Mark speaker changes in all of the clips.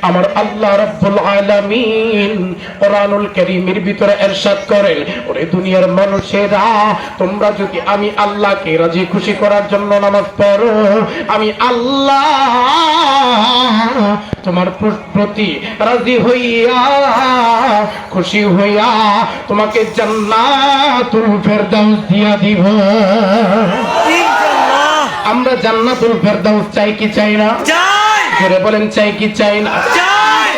Speaker 1: আমার আল্লাহ রাব্বুল আলামিন কোরআনুল কারীমের ভিতরে ইরশাদ করেন, ওরে দুনিয়ার মানুষেরা, তোমরা যদি আমি আল্লাহকে রাজি খুশি করার জন্য নামাজ পড়ো, আমি আল্লাহ তোমার প্রতি রাজি হইয়া খুশি হইয়া তোমাকে জান্নাতুল ফেরদাউস দিয়া দিব। আমরা জান্নাতুল ফেরদাউস চাই কি চাই না?
Speaker 2: চাই।
Speaker 1: জোরে বলেন চাই কি চাই না?
Speaker 2: চাই।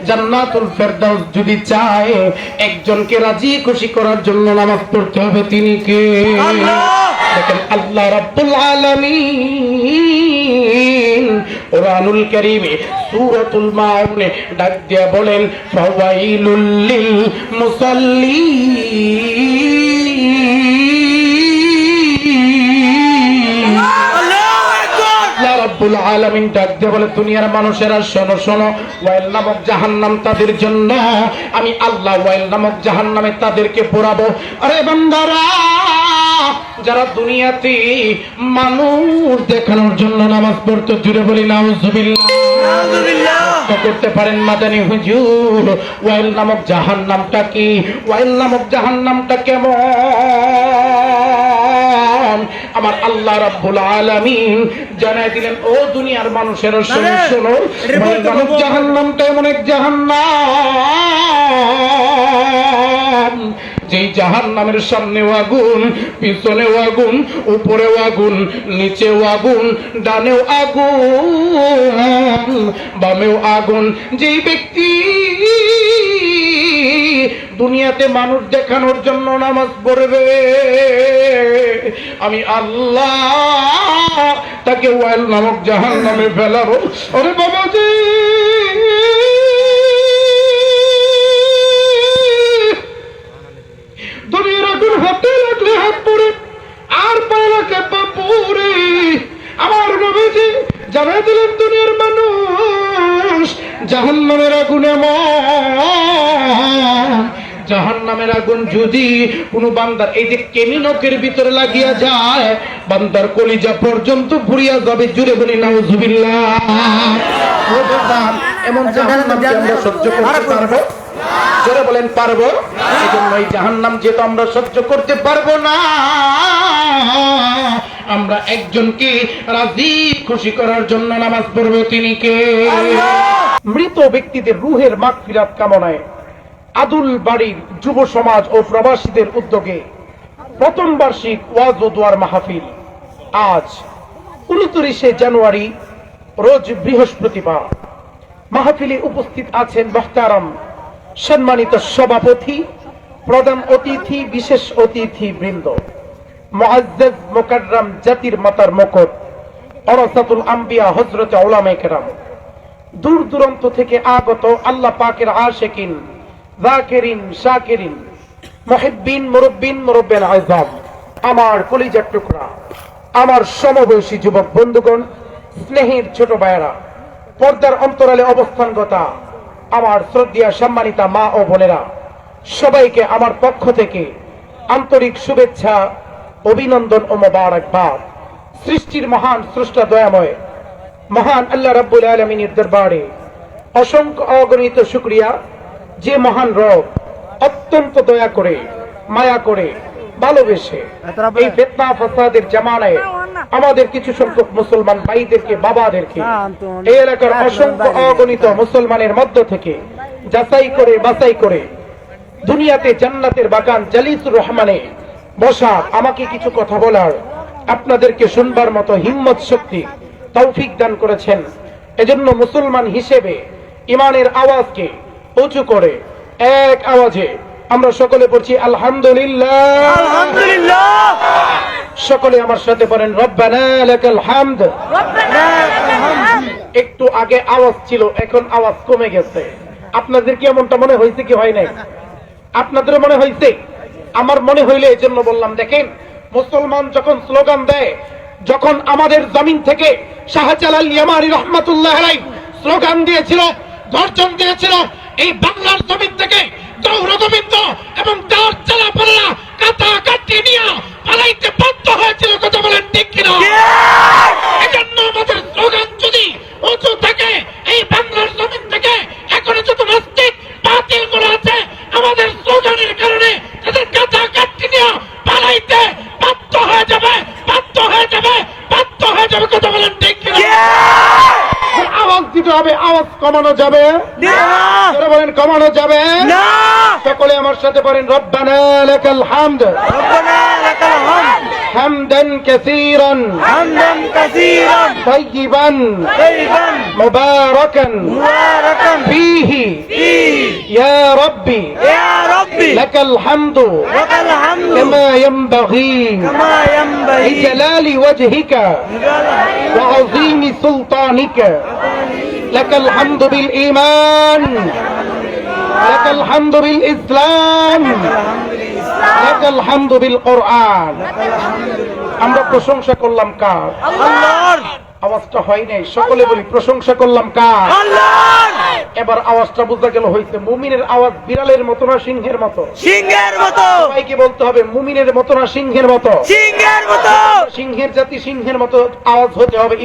Speaker 1: জান্নাতুল ফেরদাউস যদি চায়, একজনকে রাজি খুশি করার জন্য নামাজ পড়তে হবে। তিনি কে? দেখেন আল্লাহ রাব্বুল আলামিন কোরআনুল কারীমে সূরাতুল মাউনে ডাক দিয়া বলেন, ফাওয়াইলুল লিল মুসাল্লিন। রব্বুল আলামিন ডাক দিয়ে বলে, দুনিয়ার মানুষেরা শোনো শোনো, ওয়াইল নামক জাহান্নাম তাদের জন্য, আমি আল্লাহ ওয়াইল নামক জাহান্নামে তাদেরকে পোড়াবো। আরে বান্দারা, যারা দুনিয়াতে মানুষ দেখানোর জন্য নামাজ পড়তো, জুড়ে বলি নাউজুবিল্লাহ করতে পারেন মাদানী হুজুর, ওয়াইল নামক জাহান্নামটা কি? ওয়াইল নামক জাহান্নামটা কেমন? আমার আল্লাহ রাব্বুল আলামিন জানাই দিলেন, ও দুনিয়ার মানুষেরা শোনো শোনো, ওয়াইল নামক জাহান্নামটা এমন এক জাহান্নাম, যেই জাহান্নামের সামনেও আগুন, পিছনেও আগুন, উপরেও আগুন, নিচেও আগুন, ডানেও আগুন, বামেও আগুন। যেই ব্যক্তি দুনিয়াতে মানুষ দেখানোর জন্য নামাজ পড়বে, আমি আল্লাহ তাকে ওয়াইল নামক জাহান্নামে ফেলাবো। আরে বাবাজি, দুনিয়ার আগুন হাতে লাগলে হাত পড়ে, আর পায়ে লাগলে পা পড়ে। আমার নবীজি জানাই দিলেন, দুনিয়ার মানুষ জাহান্নামের আগুনে জাহান্নামের আগুন যদি কোনো বান্দার এই যে কেমিনকের ভিতরে লাগিয়া যায়, বান্দার কলিজা পর্যন্ত পুড়িয়া যাবে। জুড়ে বলি নাউজুবিল্লাহ। এমন জাহান্নাম কি আমরা সহ্য করতে পারবো? জোরে বলেন পারবো? এই জন্য এই জাহান্নাম যেহেতু আমরা সহ্য করতে পারবো না, আমরা একজনকে রাজি খুশি করার জন্য নামাজ পড়বো। তিনি কে? মৃত ব্যক্তিদের রুহের মাগফিরাত কামনায় আদুল বাড়ির যুব সমাজ ও প্রবাসীদের উদ্যোগে প্রথম বার্ষিক ওয়াজ ও দোয়ার মাহফিল আজ 29শে জানুয়ারি রোজ বৃহস্পতিবার। মাহফিলে উপস্থিত আছেন মুহতারাম সম্মানিত সভাপতি, প্রধান অতিথি, বিশেষ অতিথি বৃন্দ, মুআজ্জাজ মুকাররম জাতির মাতার মুকুট ওরাসাতুল আম্বিয়া হযরতে উলামায়ে কেরাম, দূর দূরান্ত থেকে আগত আল্লাহ পাকের আশিকিন, যাকিরিন, শাকিরিন, মুহিব্বিন, মুরব্বিন, মুরব্বিন আযম, আমার কলিজার টুকরা, আমার সমবয়সী যুবক বন্ধুগণ, স্নেহের ছোট ভাইয়েরা, পর্দার অন্তরালে অবস্থানগতা আমার শ্রদ্ধেয় সম্মানিতা মা ও বোনেরা, সবাইকে আমার পক্ষ থেকে আন্তরিক শুভেচ্ছা, অভিনন্দন ও মোবারকবাদ। সৃষ্টির মহান স্রষ্টা দয়াময় মহান আল্লাহ রাব্বুল আলামিনের দরবারে অসংখ্য অগণিত শুকরিয়া, যে মহান রব অত্যন্ত দয়া করে, মায়া করে, ভালোবেসে এই ফিতনা ফাসাদের জামানায় আমাদের কিছু সংখ্যক মুসলমান ভাইদেরকে, বাবাদেরকে এই এলাকার অসংখ্য অগণিত মুসলমানের মধ্য থেকে যাচাই করে বাছাই করে দুনিয়াতে জান্নাতের বাগান জালিসুর রহমানে বসা, আমাকে কিছু কথা বলার, আপনাদেরকে শুনবার মতো হিম্মত শক্তি তৌফিক দান করেছেন। এজন্য মুসলমান হিসেবে ইমানের আওয়াজকে উঁচু করে এক আওয়াজে আমরা সকলে পড়ছি আলহামদুলিল্লাহ,
Speaker 2: আলহামদুলিল্লাহ।
Speaker 1: সকলে আমার সাথে পড়েন রব্বানা লাকাল হামদ। একটু আগে আওয়াজ ছিল, এখন আওয়াজ কমে গেছে। আপনাদের কি এমনটা মনে হয়েছে কি হয় নাই? আপনাদের মনে হয়েছে? আমার মনে হইলে এই জন্য বললাম। দেখেন, মুসলমান যখন স্লোগান দেয়, যখন আমাদের জমিন থেকে শাহজালাল ইয়ামানি রাহমাতুল্লাহ আলাইহি স্লোগান দিয়েছিল, গর্জন দিয়েছিল, এই বাংলার জমিন থেকে দৌরগোবিন্দ এবং তার চালাপাল্লা কাটা কাটি নিয়ে পালাইতে বাধ্য হয়েছিল, কথা বলেন ঠিক কিনা? এজন্য আমাদের স্লোগান যদি উঁচু থাকে, এই বাংলার জমিন থেকে এখনো যত নাস্তিক বাতিল করা আছে, আমাদের স্লোগানের কারণে তাদের কাটা কাটি নিয়ে পালাইতে বাধ্য হয়ে যাবে, বাধ্য হয়ে যাবে, বাধ্য হয়ে যাবে, কথা বলেন ঠিক কিনা? আওয়াজ দিতে হবে, আওয়াজ কমানো যাবে না, বলেন কমানো যাবে না। সকলে আমার সাথে বলেন রব্বানা লাকাল হামদ,
Speaker 2: ربنا لك الحمد
Speaker 1: হামদান কাসীরান
Speaker 2: حمدا كثيرا
Speaker 1: তাইয়িবান
Speaker 2: طيبا
Speaker 1: মুবারাকান
Speaker 2: مباركا
Speaker 1: ফীহি
Speaker 2: فيه
Speaker 1: ইয়া রাব্বি
Speaker 2: يا ربي
Speaker 1: লাকাল হামদু
Speaker 2: لك الحمد
Speaker 1: কামা ইয়ানবাগী
Speaker 2: كما ينبغي
Speaker 1: লিজালালি ওয়াজহিকা ওয়া আযীমি সুলতানিকা। লাকাল হামদু বিল ঈমান, লাকাল হামদু বিল ইসলাম, লাকাল হামদু বিল কোরআন। আমরা প্রশংসা করলাম কার?
Speaker 2: الله
Speaker 1: আওয়াজটা হয় নাই, সকলে বলি প্রশংসা করলাম কার?
Speaker 2: الله
Speaker 1: এবার আওয়াজটা বোঝা গেল হইছে মুমিনের আওয়াজ বিড়ালের মতো না সিংহের মতো?
Speaker 2: সিংহের মতো
Speaker 1: সবাইকে বলতে হবে মুমিনের মতো না সিংহের মতো?
Speaker 2: সিংহের মতো
Speaker 1: সিংহের জাতি সিংহের মতো আওয়াজ হতে হবে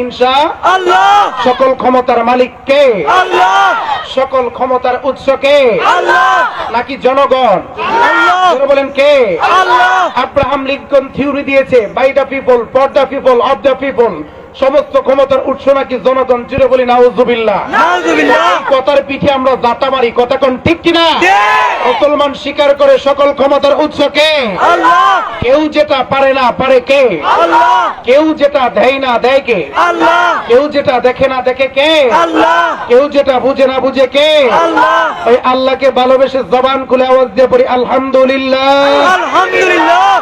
Speaker 2: আল্লাহ
Speaker 1: সকল ক্ষমতার মালিক কে?
Speaker 2: আল্লাহ
Speaker 1: সকল ক্ষমতার উৎস কে?
Speaker 2: আল্লাহ
Speaker 1: নাকি জনগণ?
Speaker 2: আল্লাহ
Speaker 1: যারা বলেন কে?
Speaker 2: আল্লাহ
Speaker 1: আব্রাহাম লিঙ্কন থিওরি দিয়েছে, by the people, for the people, of the people. সমস্ত ক্ষমতার উৎস নাকি জনগণ। জুড়ে বলি নাউজুবিল্লাহ।
Speaker 2: নাউজুবিল্লাহ
Speaker 1: কথার পিঠে আমরা জাতা মারি, কথা কোন ঠিক কিনা?
Speaker 2: ঠিক।
Speaker 1: মুসলমান স্বীকার করে সকল ক্ষমতার উৎস কে?
Speaker 2: আল্লাহ
Speaker 1: কেউ যেটা পারে না পারে কে?
Speaker 2: আল্লাহ
Speaker 1: কেউ যেটা দেয় না দেয় কে?
Speaker 2: আল্লাহ
Speaker 1: কেউ যেটা দেখে না দেখে কে?
Speaker 2: আল্লাহ
Speaker 1: কেউ যেটা বুঝে না বুঝে কে?
Speaker 2: আল্লাহ
Speaker 1: ওই আল্লাহকে ভালোবেসে জবান খুলে আওয়াজ দিয়ে পড়ি আলহামদুলিল্লাহ।
Speaker 2: আলহামদুলিল্লাহ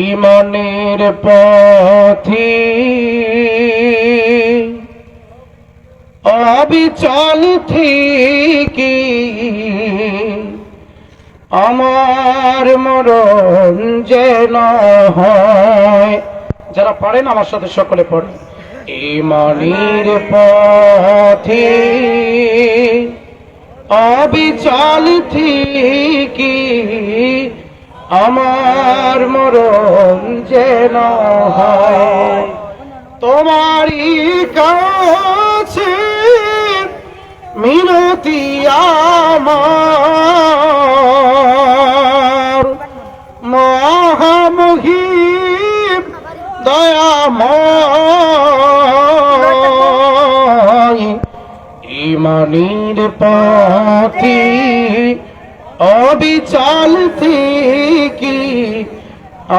Speaker 1: ঈমানের পথে অবিচল থেকে আমার মরণ যেন হয়। যারা পারেন আমার সাথে সকলে পড়ে। ঈমানের পথে অবিচল থেকে আমার মরণ যেন হয়। তোমারই কাছে মিনতি আমার, মহামহিম দয়াময়। ঈমানের পথে অবিচল থেকে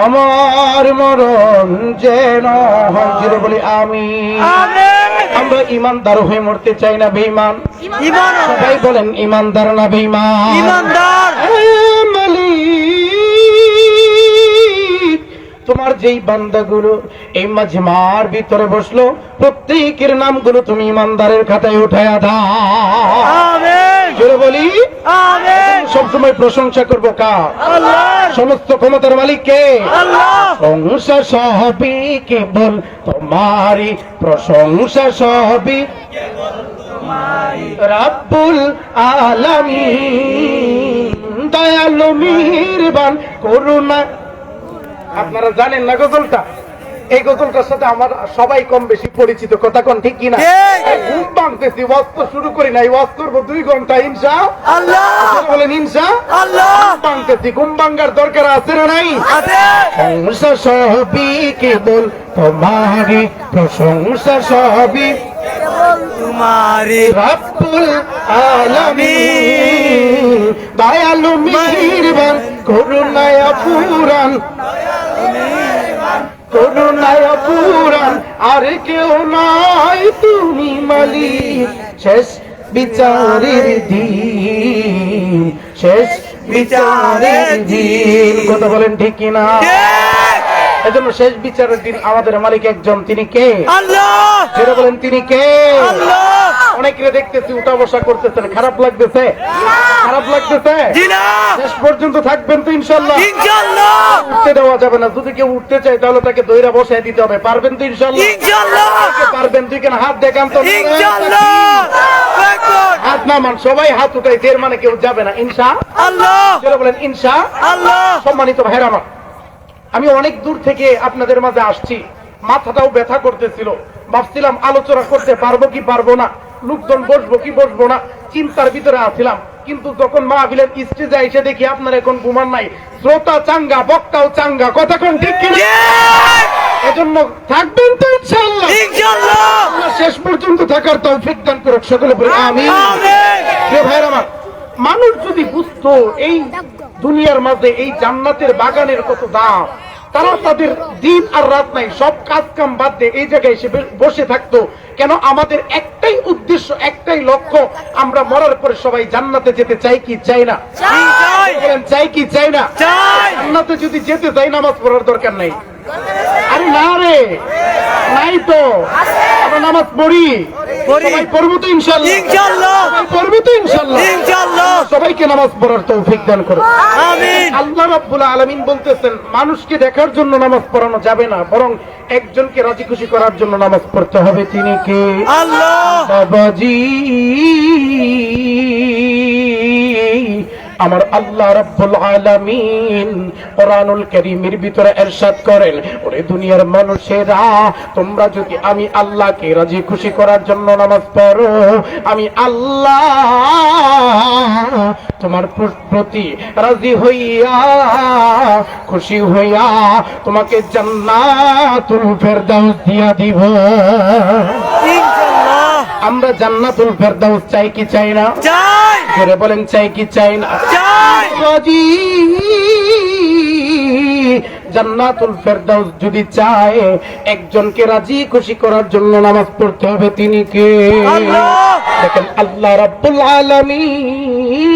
Speaker 1: আমার মরণ যেন হয়। জোরে বলি আমিন।
Speaker 2: আমিন।
Speaker 1: আমরা ইমানদার হয়ে মরতে চাই না বেঈমান?
Speaker 2: ঈমান
Speaker 1: সবাই বলেন ইমানদার না বেঈমান?
Speaker 2: ঈমানদার
Speaker 1: তোমার যেই বান্দাগুলো এই মাজমার ভিতরে বসলো প্রত্যেকের নামগুলো তুমি ইমানদারের খাতায় উঠায়া দাও।
Speaker 2: আমিন
Speaker 1: জোরে বলি
Speaker 2: আমিন।
Speaker 1: সবসময় প্রশংসা করবো কার?
Speaker 2: আল্লাহ
Speaker 1: সমস্ত ক্ষমতার মালিক কে?
Speaker 2: আল্লাহ
Speaker 1: প্রশংসা সবই কেবল তোমারই, প্রশংসা সবই রাব্বুল আলামিন। দয়ালু মেহেরবান করুণা। আপনারা জানেন না গজলটা? এই গজলটার সাথে আমার সবাই কম বেশি পরিচিত, কথা কোন ঠিক কিনা?
Speaker 2: ঠিক।
Speaker 1: ঘুম ভাঙতেছি, ওয়াজ তো শুরু করি নাই, ওয়াজ করবো 2 ঘন্টা ইনশা
Speaker 2: আল্লাহ
Speaker 1: বলেন ইনশা
Speaker 2: আল্লাহ
Speaker 1: ভাঙতেছি। ঘুম ভাঙ্গার দরকার আছে না নাই?
Speaker 2: আছে
Speaker 1: প্রশংসা সবই কেবল তোমারই, প্রশংসা সবই
Speaker 2: তোমারি
Speaker 1: রাব্বুল আলামিন। দয়ালু মেহেরবান করুণায় পুরাণ, করুণায় পুরাণ আর কেউ নাই, তুমি মালিক শেষ বিচারের দিন, শেষ বিচারের দিন। কথা বলেন ঠিক কিনা?
Speaker 2: ঠিক
Speaker 1: এজন্য শেষ বিচারের দিন আমাদের মালিক একজন, তিনি কে?
Speaker 2: আল্লাহ
Speaker 1: সেটা বলেন তিনি কে?
Speaker 2: আল্লাহ
Speaker 1: অনেকে দেখতেছি উঠা বসা করতেছেন, খারাপ লাগতেছে? খারাপ লাগতেছে?
Speaker 2: জি না
Speaker 1: শেষ পর্যন্ত থাকবেন তো ইনশাল্লাহ?
Speaker 2: ইনশাআল্লাহ
Speaker 1: উঠতে দেওয়া যাবে না। যদি কেউ উঠতে চায় তাহলে তাকে দইরা বসায় দিতে হবে। পারবেন তো ইনশাল্লাহ?
Speaker 2: ইনশাআল্লাহ
Speaker 1: পারবেন? তুই কেন হাত দেখান তো?
Speaker 2: ইনশাআল্লাহ আকবার
Speaker 1: হাত নামান, সবাই হাত উঠাই, দের মানে কেউ যাবে না। ইনশা
Speaker 2: আল্লাহ
Speaker 1: সেটা বলেন ইনশা
Speaker 2: আল্লাহ
Speaker 1: সম্মানিত ভাইরা আমার, আমি অনেক দূর থেকে আপনাদের মাঝে আসছি, মাথাটাও ব্যথা করতেছিল, ভাবছিলাম আলোচনা করতে পারবো কি পারবো না, লোকজন বসবো কি বসবো না, চিন্তার ভিতরে আছিলাম। কিন্তু যখন মাহফিলের স্টেজে এসে দেখি আপনার এখন ঘুমান নাই, শ্রোতা চাঙ্গা, বক্তাও চাঙ্গা, কথা কোন ঠিক কিনা? এজন্য থাকবেন তো ইনশাআল্লাহ?
Speaker 2: ইনশাআল্লাহ
Speaker 1: আল্লাহ শেষ পর্যন্ত থাকার তৌফিক দান করুক, সকলে বলি আমিন।
Speaker 2: আমিন
Speaker 1: প্রিয় ভাইরা আমার, মানুষ যদি বুঝতো এই দুনিয়ার মাঝে এই জান্নাতের বাগানের কত দাম, তারা তাদের দিন আর রাত নাই, সব কাজ কাম বাদ দিয়ে এই জায়গায় এসে বসে থাকতো। কেন? আমাদের একটাই উদ্দেশ্য, একটাই লক্ষ্য, আমরা মরার পরে সবাই জান্নাতে যেতে চাই কি চাই না?
Speaker 2: চাই
Speaker 1: বলেন, চাই কি চাই না?
Speaker 2: চাই
Speaker 1: জান্নাতে যদি যেতে চাই নামাজ পড়ার দরকার নাই। আরে না রে, নাই তো, আমরা নামাজ পড়ি, সবাই পড়বো তো ইনশাআল্লাহ?
Speaker 2: ইনশাআল্লাহ
Speaker 1: সবাই পড়বো তো ইনশাআল্লাহ?
Speaker 2: ইনশাআল্লাহ
Speaker 1: সবাইকে নামাজ পড়ার তৌফিক দান করো,
Speaker 2: আমিন
Speaker 1: আল্লাহ রাব্বুল আলামিন বলতেছেন, মানুষকে দেখার জন্য নামাজ পড়ানো যাবে না, বরং একজনকে রাজি খুশি করার জন্য নামাজ পড়তে হবে। তিনি কে?
Speaker 2: আল্লাহ
Speaker 1: বাবাজি, আমার আল্লাহ রাব্বুল আলামিন কোরআনুল কারীমের ভিতরে ইরশাদ করেন, ওরে দুনিয়ার মানুষেরা, তোমরা যদি আমি আল্লাহকে রাজি খুশি করার জন্য নামাজ পড়ো, আমি আল্লাহ তোমার প্রতি রাজি হইয়া, খুশি হইয়া তোমাকে জান্নাতুল ফেরদাউস দিয়া দিব।
Speaker 2: ইনশাআল্লাহ
Speaker 1: আমরা জান্নাতুল ফেরদাউস চাই কি চাই না?
Speaker 2: চাই
Speaker 1: জোরে বলেন, চাই কি চাই না?
Speaker 2: চাই
Speaker 1: রাজি, জান্নাতুল ফেরদাউস যদি চায়, একজনকে রাজি খুশি করার জন্য নামাজ পড়তে হবে। তিনি কে?
Speaker 2: আল্লাহ
Speaker 1: দেখেন, আল্লাহ রাব্বুল আলামিন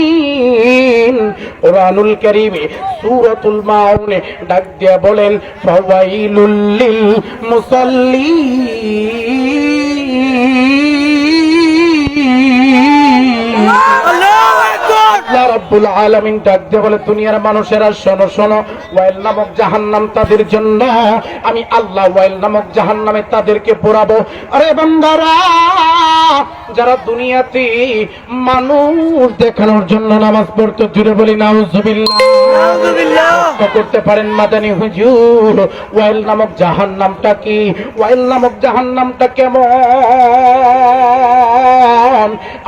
Speaker 1: কোরআনুল কারীমে সূরাতুল মাউনে ডাক দিয়া বলেন, ফাওয়াইলুল লিল মুসাল্লিন।
Speaker 2: আল্লাহু আকবার
Speaker 1: আল্লাহ রাব্বুল আলামিন ডাক দিয়ে বলে, দুনিয়ার মানুষেরা শোনো শোনো, ওয়াইল নামক জাহান্নাম তাদের জন্য, আমি আল্লাহ ওয়াইল নামক জাহান্নামে তাদেরকে পোড়াবো। আরে বান্দারা, যারা দুনিয়াতে মানুষ দেখানোর জন্য নামাজ পড়তো, জুড়ে বলি নাউজুবিল্লাহ,
Speaker 2: আলহামদুলিল্লাহ
Speaker 1: করতে পারেন মাদানী হুজুর, ওয়াইল নামক জাহান্নামটা কি? ওয়াইল নামক জাহান্নামটা কেমন?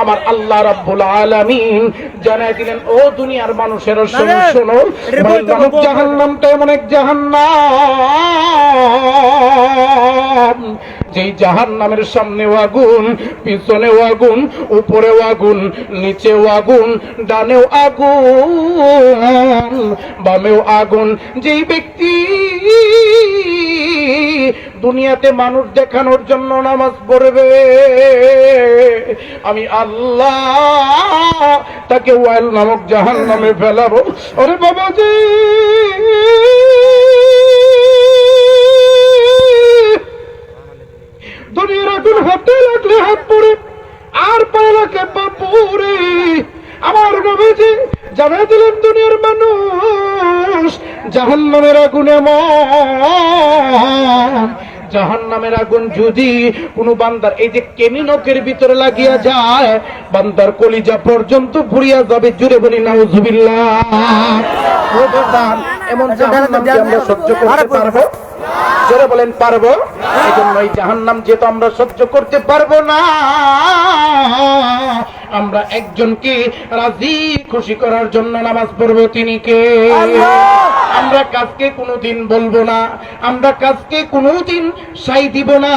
Speaker 1: আমার আল্লাহ রাব্বুল আলামিন জানাই দিলেন, ও দুনিয়ার মানুষেরা শোনো শোনো, ওয়াইল নামক জাহান্নামটা এমন এক জাহান্নাম, যেই জাহান্নামের সামনেও আগুন, পিছনেও আগুন, উপরেও আগুন, নিচেও আগুন, ডানেও আগুন, বামেও আগুন। যেই ব্যক্তি দুনিয়াতে মানুষ দেখানোর জন্য নামাজ পড়বে, আমি আল্লাহ তাকে ওয়াইল নামক জাহান্নামে ফেলাবো। ওরে বাবাজি, দুনিয়ার আগুন হাতে লাগলে হাত পড়ে, আর পায়ে লাগলে পা পড়ে। আমার নবীজি জানাই দিলেন, দুনিয়ার মানুষ জাহান্নামের আগুন এমন, জাহান্নামের আগুন যদি কোন বান্দার এই যে কেমিনকের ভিতরে লাগিয়া যায়, বান্দার কলিজা পর্যন্ত পুড়িয়া যাবে। জুড়ে বলি নাউজুবিল্লাহ। এমন জাহান্নাম কি আমরা সহ্য করতে পারবো? জোরে বলেন, পারবো? এই জন্য এই জাহান্নাম যেহেতু আমরা সহ্য করতে পারবো না, আমরা একজনকে রাজি খুশি করার জন্য নামাজ পড়বো। তিনি কে? আমরা কাজকে কোনোদিন বলবো না, আমরা কাজকে কোনোদিন সাই দিব না,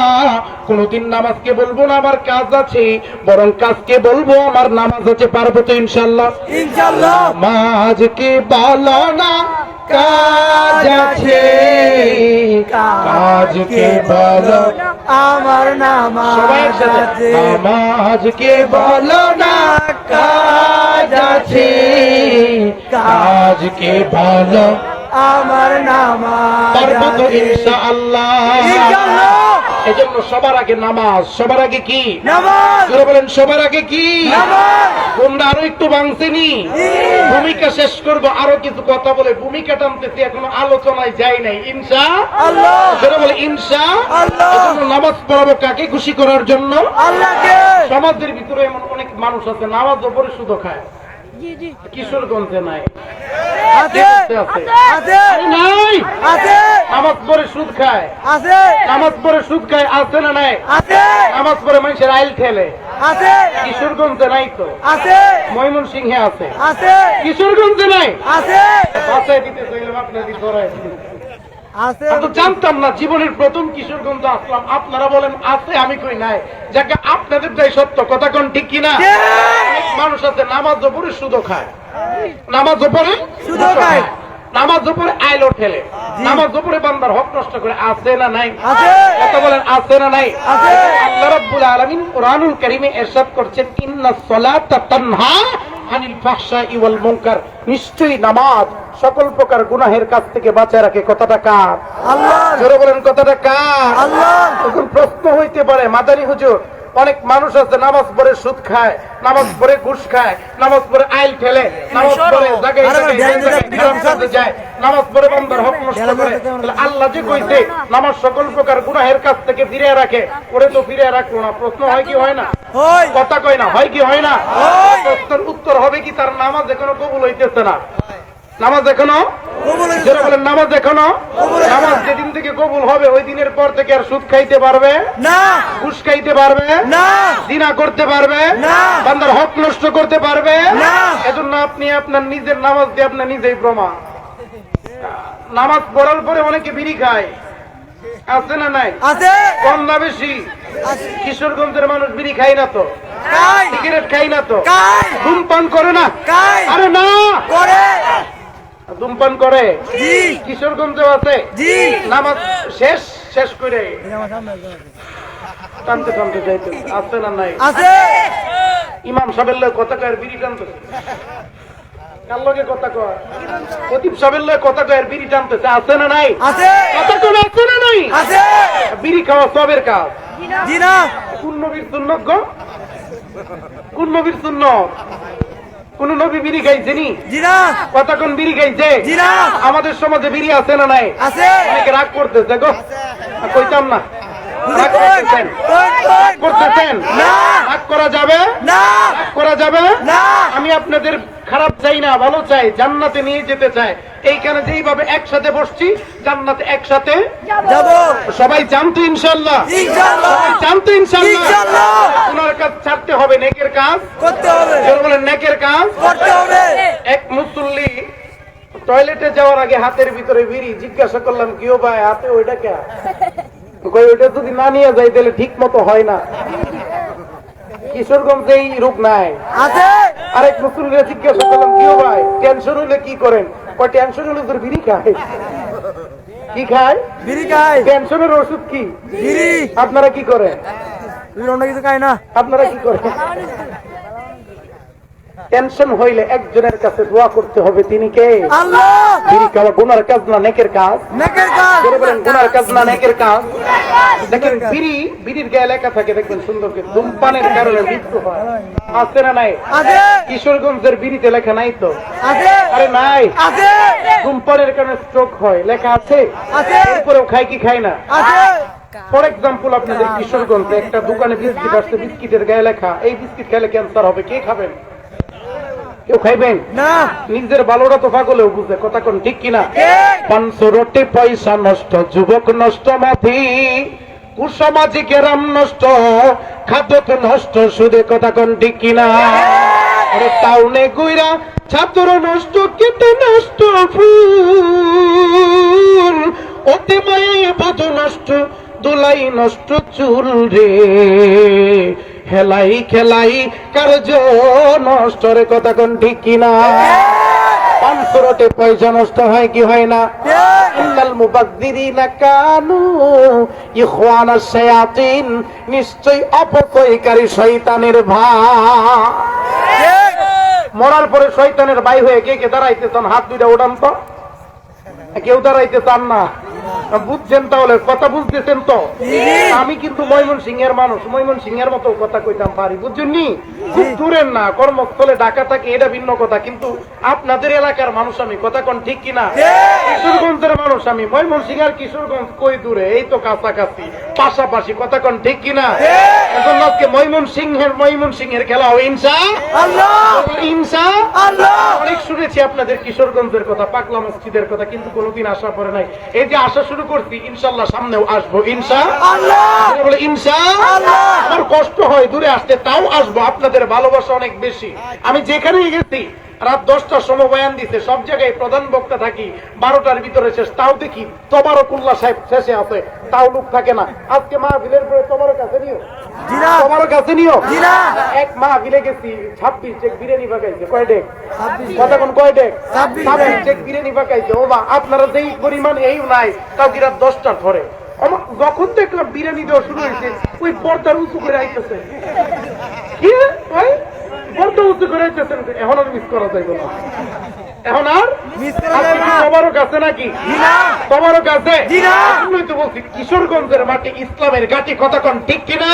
Speaker 1: কোনোদিন নামাজকে বলবো না আমার কাজ আছে, বরং কাজকে বলবো আমার নামাজ আছে। পারবো তো ইনশাআল্লাহ?
Speaker 2: ইনশাআল্লাহ
Speaker 1: নামাজকে বলো না কাজ আছে, কাজকে বলো
Speaker 2: আমার
Speaker 1: সবাই
Speaker 2: নামাজ
Speaker 1: একসাথে,
Speaker 2: আছে
Speaker 1: নামাজকে বলো না কাজ আছে, কাজকে বলো
Speaker 2: আমার নামাজ
Speaker 1: পারবো তো ইনশাআল্লাহ।
Speaker 2: ইনশাআল্লাহ।
Speaker 1: এজন্য সবার আগে নামাজ, সবার আগে কি
Speaker 2: নামাজ
Speaker 1: জোরে বলেন, সবার আগে কি
Speaker 2: নামাজ
Speaker 1: তোমরা আরো একটু ভাঙছেনি। ভূমিকা শেষ করব, আরো কিছু কথা বলে ভূমিকা টানতেছি, এখনো আলোচনায় যাই নাই।
Speaker 2: আল্লাহ
Speaker 1: জোরে বলে
Speaker 2: আল্লাহ।
Speaker 1: এজন্য নামাজ পড়াবো কাকে খুশি করার জন্য?
Speaker 2: আল্লাহকে।
Speaker 1: সমাজের ভিতরে এমন অনেক মানুষ আছে নামাজ ওপরে শুধু খায়। কিশোরগঞ্জে নাই,
Speaker 2: আছে
Speaker 1: আছে
Speaker 2: আছে
Speaker 1: আরে নাই,
Speaker 2: আছে
Speaker 1: নামাজ পড়ে সুদ খায়,
Speaker 2: আছে
Speaker 1: নামাজ পড়ে সুদ খায়, আছে না নাই?
Speaker 2: আছে
Speaker 1: নামাজ পড়ে মানুষের আইল ঠেলে,
Speaker 2: আছে
Speaker 1: কিশোরগঞ্জে নাই তো,
Speaker 2: আছে
Speaker 1: ময়মনসিংহে আছে,
Speaker 2: আছে
Speaker 1: কিশোরগঞ্জে নাই।
Speaker 2: আছে
Speaker 1: বাসায় দিতে চাইলাম আপনাদের ধরায়
Speaker 2: আছে
Speaker 1: আমি তো জানতাম না, জীবনের প্রথম কিশোরগঞ্জ আসলাম, আপনারা বলেন আছে, আমি কই নাই। যাকে আপনাদের যাই সত্য কথা কোন ঠিক কিনা? অনেক মানুষ আছে নামাজ ওপরে সুদও খায়, নামাজ ওপরে
Speaker 2: সুদও খায়,
Speaker 1: নামাজ ওপরে আইলো ঠেলে, নামাজ ওপরে বান্দার হক নষ্ট করে, আছে না নাই?
Speaker 2: আছে
Speaker 1: কথা বলেন আছে না নাই?
Speaker 2: আছে।
Speaker 1: আল্লাহ রাব্বুল আলামিন কোরআনুল কারীমে ইরশাদ করছেন, ইন্নাস সালাতা তানহা আনিল ফাহশাই ওয়াল মুনকার, নিশ্চয়ই নামাজ সকল প্রকার গুনাহের কাছ থেকে বাঁচায় রাখে। কথাটা কার?
Speaker 2: আল্লাহ
Speaker 1: জোরে বলেন কথাটা কার?
Speaker 2: আল্লাহ।
Speaker 1: তখন প্রশ্ন হইতে পারে, মাদানী হুজুর অনেক মানুষ আছে নামাজ পড়ে সুদ খায়, নামাজ পড়ে ঘুষ খায়, নামাজ পড়ে আইল ফেলে, নামাজ পড়ে জায়গায় যায়, নামাজ পড়ে বান্দার হক নষ্ট করে। তাহলে আল্লাহ যে কইছে নামাজ সকল প্রকার গুনাহের কাছ থেকে ফিরিয়ে রাখে, ওরে তো ফিরিয়ে রাখলো না। প্রশ্ন হয় কি হয় না?
Speaker 2: হয়
Speaker 1: কথা কয় না, হয় কি হয় না?
Speaker 2: হয়।
Speaker 1: প্রশ্নের উত্তর হবে কি, তার নামাজ এখনো কবুল হইতেছে না। নামাজ এখনো
Speaker 2: কবুল হইছে
Speaker 1: যারা বলেন নামাজ এখনো,
Speaker 2: কবুল হইছে
Speaker 1: নামাজ
Speaker 2: না।
Speaker 1: যেদিন থেকে কবুল হবে ওই দিনের পর থেকে আর সুদ খাইতে পারবে
Speaker 2: না
Speaker 1: ঘুষ খাইতে পারবে
Speaker 2: না
Speaker 1: জিনা করতে পারবে
Speaker 2: না।
Speaker 1: বান্দার হক নষ্ট করতে পারবে
Speaker 2: না।
Speaker 1: এজন্য আপনি আপনার নিজের নামাজ দিয়ে আপনি নিজেই প্রমাণ। নামাজ পড়ার পরে অনেকে বিড়ি খায়, আছে না নাই?
Speaker 2: আছে
Speaker 1: কম না বেশি?
Speaker 2: আছে
Speaker 1: কিশোরগঞ্জের মানুষ বিড়ি খায় না তো,
Speaker 2: কাই
Speaker 1: সিগারেট খায় না তো,
Speaker 2: কাই
Speaker 1: ধূমপান করে না?
Speaker 2: কাই
Speaker 1: আরে না,
Speaker 2: করে
Speaker 1: ধূমপান করে।
Speaker 2: জি
Speaker 1: কিশোরগঞ্জেও আছে।
Speaker 2: জি
Speaker 1: নামাজ শেষ শেষ করে টানতে টানতে যাইতে আছে না নাই?
Speaker 2: আছে
Speaker 1: ইমাম সাহেবের লগে কথা কয় আর বিড়ি টানতেছে। কার লগে কথা কয়? খতিব সাহেবের লগে কথা কয় আর বিড়ি টানতেছে, আছে না নাই?
Speaker 2: আছে
Speaker 1: কথা কোন আছে না নাই?
Speaker 2: আছে
Speaker 1: বিড়ি খাওয়া সবের কাজ।
Speaker 2: জি না
Speaker 1: কোন নবীর সুন্নত গো? কোন নবীর সুন্নত? কোন নবী বিড়ি খাইছে নি?
Speaker 2: জি না
Speaker 1: কথা কোন বিড়ি খাইছে?
Speaker 2: জি না
Speaker 1: আমাদের সমাজে বিড়ি আছে না নাই?
Speaker 2: আছে
Speaker 1: অনেকে রাগ করতেছে গো, কইতাম না। রাগ করতেছেন, রাগ করতেছেন?
Speaker 2: না
Speaker 1: রাগ করা যাবে
Speaker 2: না
Speaker 1: রাগ করা যাবে
Speaker 2: না
Speaker 1: আমি আপনাদের খারাপ চাই না, ভালো চাই, জান্নাতে নিয়ে যেতে চাই। এইখানে যেইভাবে একসাথে বসছি জান্নাতে একসাথে
Speaker 2: যাব
Speaker 1: সবাই জানতো ইনশাআল্লাহ,
Speaker 2: ইনশাআল্লাহ
Speaker 1: সবাই জানতো ইনশাআল্লাহ।
Speaker 2: ইনশাআল্লাহ
Speaker 1: ওনার কাজ ছাড়তে হবে, নেকের কাজ
Speaker 2: করতে হবে
Speaker 1: কেউ বলেন নেকের কাজ
Speaker 2: করতে হবে
Speaker 1: এক মুসল্লি টয়লেটে যাওয়ার আগে হাতের ভিতরে বিড়ি, জিজ্ঞাসা করলাম কিও ভাই হাতে ওইটা কে? কই ওইটা যদি না নিয়ে যাই তাহলে ঠিক মতো হয় না। কিশোরগঞ্জে এই রোগ নাই।
Speaker 2: আছে
Speaker 1: আরেক মুসল্লিরা জিজ্ঞাসা করলাম কিও ভাই টেনশন হইলে কি করেন? কয় টেনশন হলে তোর বিড়ি খায়। কি খায়?
Speaker 2: বিড়ি খাই
Speaker 1: টেনশনের ওষুধ কি?
Speaker 2: বিড়ি
Speaker 1: আপনারা কি করেন?
Speaker 2: তুই অন্য কিছু খাই না
Speaker 1: আপনারা কি করেন? টেনশন হইলে একজনের কাছে দোয়া করতে হবে, তিনি কে?
Speaker 2: আল্লাহ
Speaker 1: বিড়ি খাওয়া গুনার কাজ না নেকের কাজ?
Speaker 2: নেকের কাজ
Speaker 1: জোরে বলেন গুনার কাজ না নেকের কাজ? দেখেন বিড়ির গায়ে লেখা থাকে, দেখবেন সুন্দর করে, ধূমপানের কারণে মৃত্যু হয়, আছে না নাই?
Speaker 2: আছে
Speaker 1: কিশোরগঞ্জের বিড়িতে লেখা নাই তো?
Speaker 2: আছে
Speaker 1: আরে নাই।
Speaker 2: আছে
Speaker 1: ধূমপানের কারণে স্ট্রোক হয়, লেখা আছে?
Speaker 2: আছে
Speaker 1: এরপরেও খায় কি খায় না?
Speaker 2: আছে
Speaker 1: ফর এক্সাম্পল আপনাদের কিশোরগঞ্জে একটা দোকানে বিস্কিট আসছে, বিস্কিটের গায়ে লেখা এই বিস্কিট খেলে ক্যান্সার হবে, কে খাবেন? কেউ খাইবেন
Speaker 2: না
Speaker 1: নিজের ভালোটা তো পাগলেও বুঝে, কথা কোন ঠিক কিনা?
Speaker 2: ঠিক।
Speaker 1: 500 রোটি পয়সা নষ্ট, যুবক নষ্ট, মাথি কুসামাজিক রাম নষ্ট, খাদ্য নষ্ট, সুদে, কথা কোন ঠিক কিনা? আরে টাউনে গুইরা ছাত্র নষ্ট, কেটে নষ্ট ফুল, অতি মায়ে বধু নষ্ট, দুলাই নষ্ট চুল রে, হেলাই খেলাই কার্য নষ্ট রে, কথা কোন ঠিক কিনা? 500 রোটি পয়সা নষ্ট হয় কি হয় না? ইন্নাল মুবাযযিরিনা কানু ইখওয়ানাশ শায়াতিন, নিশ্চয় অপচয়কারী শয়তানের ভাই। মরার পরে শয়তানের ভাই হয়ে কে কে দাঁড়াইতেছেন? হাত দুইটা উঠান তো। কেউ দাঁড়াইতে চান না, বুঝছেন? তাহলে কথা বুঝতেছেন তো? আমি কিন্তু ময়মনসিংহের মানুষ, ময়মনসিংহের মতো কথা কইতাম পারি, বুঝছেন নি? খুব দূরের না, কর্মস্থলে ঢাকা থাকে এটা ভিন্ন কথা, কিন্তু আপনাদের এলাকার মানুষ আমি, কথা কোন ঠিক কিনা? কিশোরগঞ্জের মানুষ আমি, ময়মনসিংহ আর কিশোরগঞ্জ কই দূরে, এই তো কাছাকাছি, পাশাপাশি, কথা কোন ঠিক কিনা? এখন আজকে ময়মনসিংহের খেলা হবে ইনশাআল্লাহ। অনেক শুনেছি আপনাদের কিশোরগঞ্জের কথা, পাকলা মসজিদের কথা, কিন্তু কোনোদিন আসা পড়ে নাই। এই যে আসা শুরু করছি, ইনশাআল্লাহ সামনেও আসবো ইনশাআল্লাহ। বলে ইনশাআল্লাহ। আমার কষ্ট হয় দূরে আসতে, তাও আসবো, আপনাদের ভালোবাসা অনেক বেশি। আমি যেখানেই গেছি রাত 10টার সময় বয়ান দিতে, সব জায়গায় প্রধান বক্তা থাকি, 12টার ভিতরে শেষ, তাও দেখি তবারকুল্লাহ সাহেব শেষে আছে, তাও লোক থাকে না। আজকে মাহফিলের পরে তোমার কাছে নিও, তোমার কাছে নিও। এক মাহফিলে গেছি, 26 চেক বিরিয়ানি পাকাইছে, কয় ডেক? কথা কোন কয় ডেক? 26 চেক বিরিয়ানি পাকাইছে। ও মা, আপনারা যেই পরিমাণ এই নাই, তাও কি রাত 10টার পরে। যখন দেখলাম বিরিয়ানি দেওয়া শুরু হয়েছে, ওই পর্দার উঁচু করে আইতেছে, কি পর্দা উঁচু করে আইতেছেন, এখন আর মিস করা যাইব না, এখন আর তোমারও কাছে নাকি? তোমারও কাছে তো বলছি, কিশোরগঞ্জের মাটি ইসলামের ঘাটি, কথা কোন ঠিক কিনা?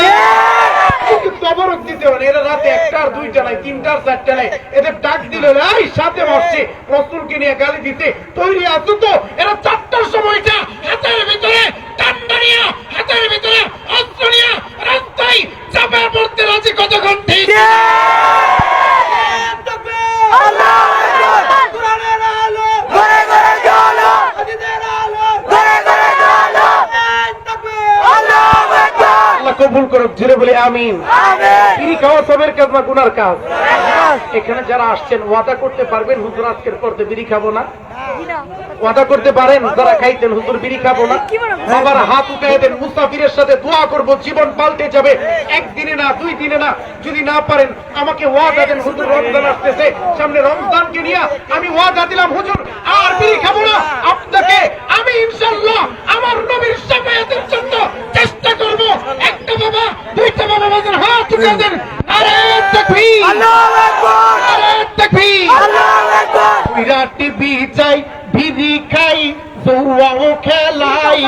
Speaker 1: তবরক দিতে হবে, এরা রাতে 1টার 2টা নাই, 3টার 4টা নাই, এদের ডাক দিলে সাথে মারছে, রসুলকে নিয়ে গালি দিতে তৈরি আছো তো? এরা 4টার সময়টা হাতের ভিতরে ডান্ডা নিয়ে, হাতের ভিতরে অস্ত্র নিয়ে রাস্তায় চাপা পড়তে রাজি, কতক্ষণ ঠিক? কবুল করুক, জুড়ে বলি আমিন। বিড়ি খাওয়া সবের কাজ না গুনার কাজ? এখানে যারা আসছেন ওয়াদা করতে পারবেন হুজুর আজকের পর বিড়ি খাবো না? ওয়াদা করতে পারেন যারা খাইতেন হুজুর বিড়ি খাবো না? বাবার হাত উঠাই দেন, মুসাফিরের সাথে দোয়া করব, জীবন পাল্টে যাবে, একদিনে না 2 দিনে না। যদি না পারেন আমাকে ওয়াদা দেন, হুজুর রমজান আসতেছে, সামনে রমজানকে নিয়ে আমি ওয়াদা দিলাম হুজুর আর বিড়ি খাবো না। আপনাকে আমি ইনশাআল্লাহ আমার নবীর শাফায়াতের জন্য চেষ্টা করব। একটা বাবা, 2টা বাবা, বাজার হাত উঠাই দেন, আরে তাকবীর, আল্লাহু আকবার, আরে তাকবীর, আল্লাহু আকবার। বিরাট টিভি চাই, বিড়ি খাই, জুয়াও খেলাই,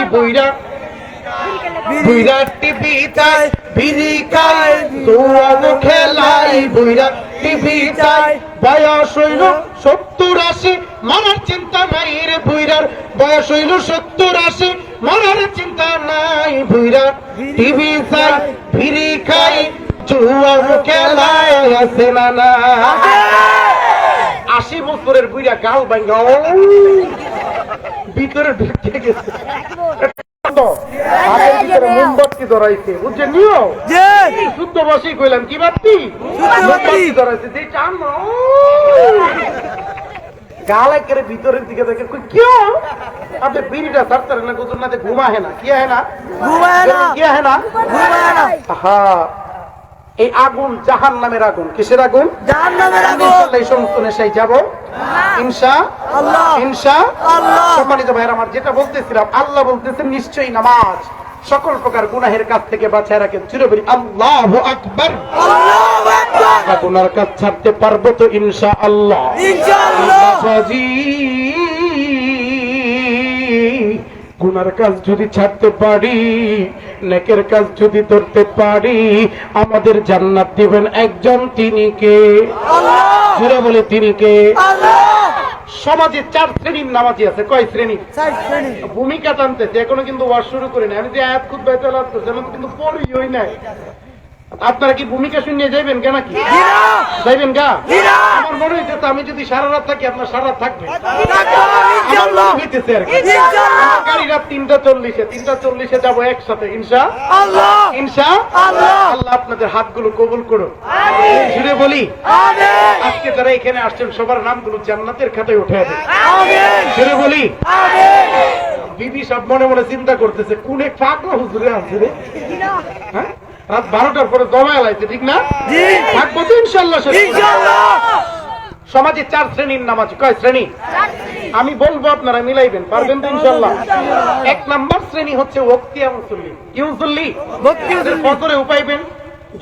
Speaker 1: বিরাট টিভি চাই, বিড়ি খাই, জুয়াও খেলাই, বিরাট টিভি চাই। বয়স হইল 70-80, মারার চিন্তা নাই রে বুইরার, বয়স হইল 70-80, মারার চিন্তা নাই, বুইরার টিভি চাই, বিড়ি খাই, জুয়াও খেলাই, আছে না না? 80 বছরের বুইরা গাল ভাঙ্গা ভিতরে ঢুকে গেছে, মোমবাতি ধরাইছে, বুঝছেন? নিও শুদ্ধ বসেই কইলাম, কি বাতি? মোমবাতি ধরাইছে, যে চান না গাল একেবারে ভিতরের দিকে দেখে, কেউ আপনি বিড়িটা ছাড়তেন না, কুতুর নাতে ঘুমা হে না, কি হে না, কি হে না? হ্যাঁ, এই আগুন জাহান্নামের আগুন। কিসের আগুন? জাহান্নামের আগুন। এই সমস্ত নেশায় যাব ইনশাআল্লাহ, ইনশাআল্লাহ। সম্মানিত ভাইরা আমার, যেটা বলতেছিলাম, আল্লাহ বলতেছেন নিশ্চয়ই নামাজ সকল প্রকার গুনাহের কাছ থেকে বাঁচায় রাখেন। চিরবলি আল্লাহু আকবার, আল্লাহু আকবার। গুনার কাজ ছাড়তে পারবো তো ইনশাআল্লাহ, ইনশাআল্লাহ। গুনার কাজ যদি ছাড়তে পারি, নেকের কাজ যদি ধরতে পারি, আমাদের জান্নাত দিবেন একজন, তিনি কে? আল্লাহ। জুড়ে বলে তিনি কে? আল্লাহ। সমাজে 4 শ্রেণীর নামাজি আছে। কয় শ্রেণী? 4 শ্রেণী। ভূমিকা টানতেছে, এখনো কিন্তু ওয়াজ শুরু করিনি। আমি যে আয়াত খুতবায় তেলাওয়াত করছি, আমি কিন্তু পড়িই নাই। আপনারা কি ভূমিকা শুনিয়ে যাইবেন কেন? কি যাইবেন গা? আমার মনে হইতেছে আমি যদি সারা রাত থাকি, আপনার সারা রাত থাকবে। গাড়ি রাত 3:40 যাবো একসাথে ইনশাআল্লাহ, ইনশাআল্লাহ। আল্লাহ আপনাদের হাতগুলো কবুল করুন, জুড়ে বলি আমিন। আজকে যারা এখানে আসছেন সবার নামগুলো জান্নাতের খাতায় উঠে দেন, জুড়ে বলি আমিন। বিবি সব মনে মনে চিন্তা করতেছে, কোন এক পাগলা হুজুরে আছে রে, হ্যাঁ রাত 12টার পরে জমায় লাইছে, ঠিক না? থাকবো তো ইনশাআল্লাহ। সমাজে 4 শ্রেণীর নামাজ। কয় শ্রেণী? আমি বলবো, আপনারা মিলাইবেন, পারবেন তো ইনশাআল্লাহ। 1 নম্বর শ্রেণী হচ্ছে ওয়াক্তিয়া মুসল্লি। কি মুসল্লি? ফজরেও পাইবেন,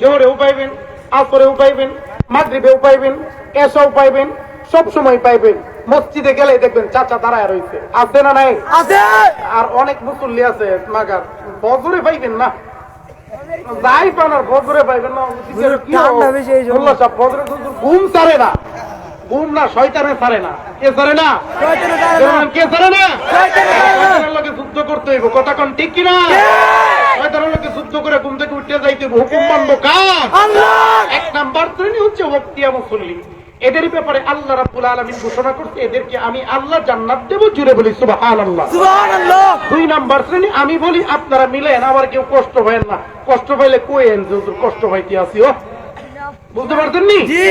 Speaker 1: জোহরেও পাইবেন, আসরেও পাইবেন, মাগরিবেও পাইবেন, এশাও পাইবেন, সব সময় পাইবেন। মসজিদে গেলে দেখবেন চাচা দাঁড়ায় রয়েছে, আছে না নাই?
Speaker 2: আছে।
Speaker 1: আর অনেক মুসল্লি আছে মাগার বজরে পাইবেন না, যাই পান আর বজরে পাইবেন না।
Speaker 2: ঠান্ডা বেশি এই জন্য।
Speaker 1: মোল্লা সাহেব বজরে ঘুম ছাড়ে না, ঘুম না শয়তানে ছাড়ে না। কে ছাড়ে না?
Speaker 2: শয়তানে ছাড়ে না।
Speaker 1: কে ছাড়ে না?
Speaker 2: শয়তানে ছাড়ে না।
Speaker 1: শয়তানের লগে যুদ্ধ করতে হইব, কথা কোন ঠিক কিনা? শয়তানের লগে যুদ্ধ করে ঘুম থেকে উঠতে যাইতে হইব। হুকুম মানবো কার?
Speaker 2: আল্লাহ।
Speaker 1: এক নাম্বার শ্রেণী হচ্ছে ওয়াক্তিয়া মুসল্লি। এদের ব্যাপারে আল্লাহ রাব্বুল আলামিন ঘোষণা করতে, এদেরকে আমি আল্লাহ জান্নাত দেব, জুড়ে বলি সুবহানাল্লাহ।
Speaker 2: সুবহানাল্লাহ।
Speaker 1: দুই নাম্বার শ্রেণী আমি বলি আপনারা মিলেন, আবার কেউ কষ্ট পাইেন না, কষ্ট পাইলে কোয়েন যে হুজুর কষ্ট পাইতে আসি। ও বুঝতে পারছেন নি?
Speaker 2: জি।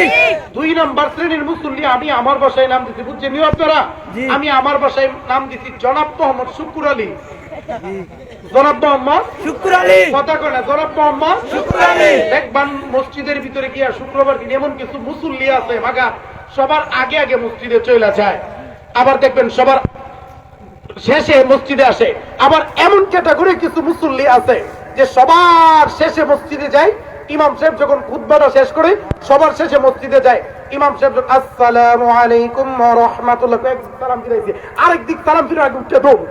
Speaker 1: দুই নাম্বার শ্রেণীর মুসল্লি আমি আমার বাসায় নাম দিচ্ছি, বুঝছেন নি আপনারা?
Speaker 2: জি।
Speaker 1: আমি আমার বাসায় নাম দিচ্ছি জনাব মোহাম্মদ শুকুর আলী। জনাব মোহাম্মদ
Speaker 2: শুকুর আলী।
Speaker 1: কথা কয় না, জনাব মোহাম্মদ
Speaker 2: শুকুর আলী।
Speaker 1: দেখবেন মসজিদের ভিতরে গিয়া শুক্রবার দিন এমন কিছু মুসল্লি আছে মাগা সবার আগে আগে মসজিদে চলে যায়, আবার দেখবেন সবার শেষে মসজিদে আসে। আবার এমন ক্যাটাগরি কিছু মুসল্লি আছে যে সবার শেষে মসজিদে যায়, ইমাম সাহেব যখন খুতবাটা শেষ করে সবার শেষে মসজিদে যায়, ইমাম সাহেব যখন আসসালামু আলাইকুম ওয়া রাহমাতুল্লাহ সালাম ফিরাইছে, আরেক দিক সালাম ফিরে আগে উঠে দৌড়।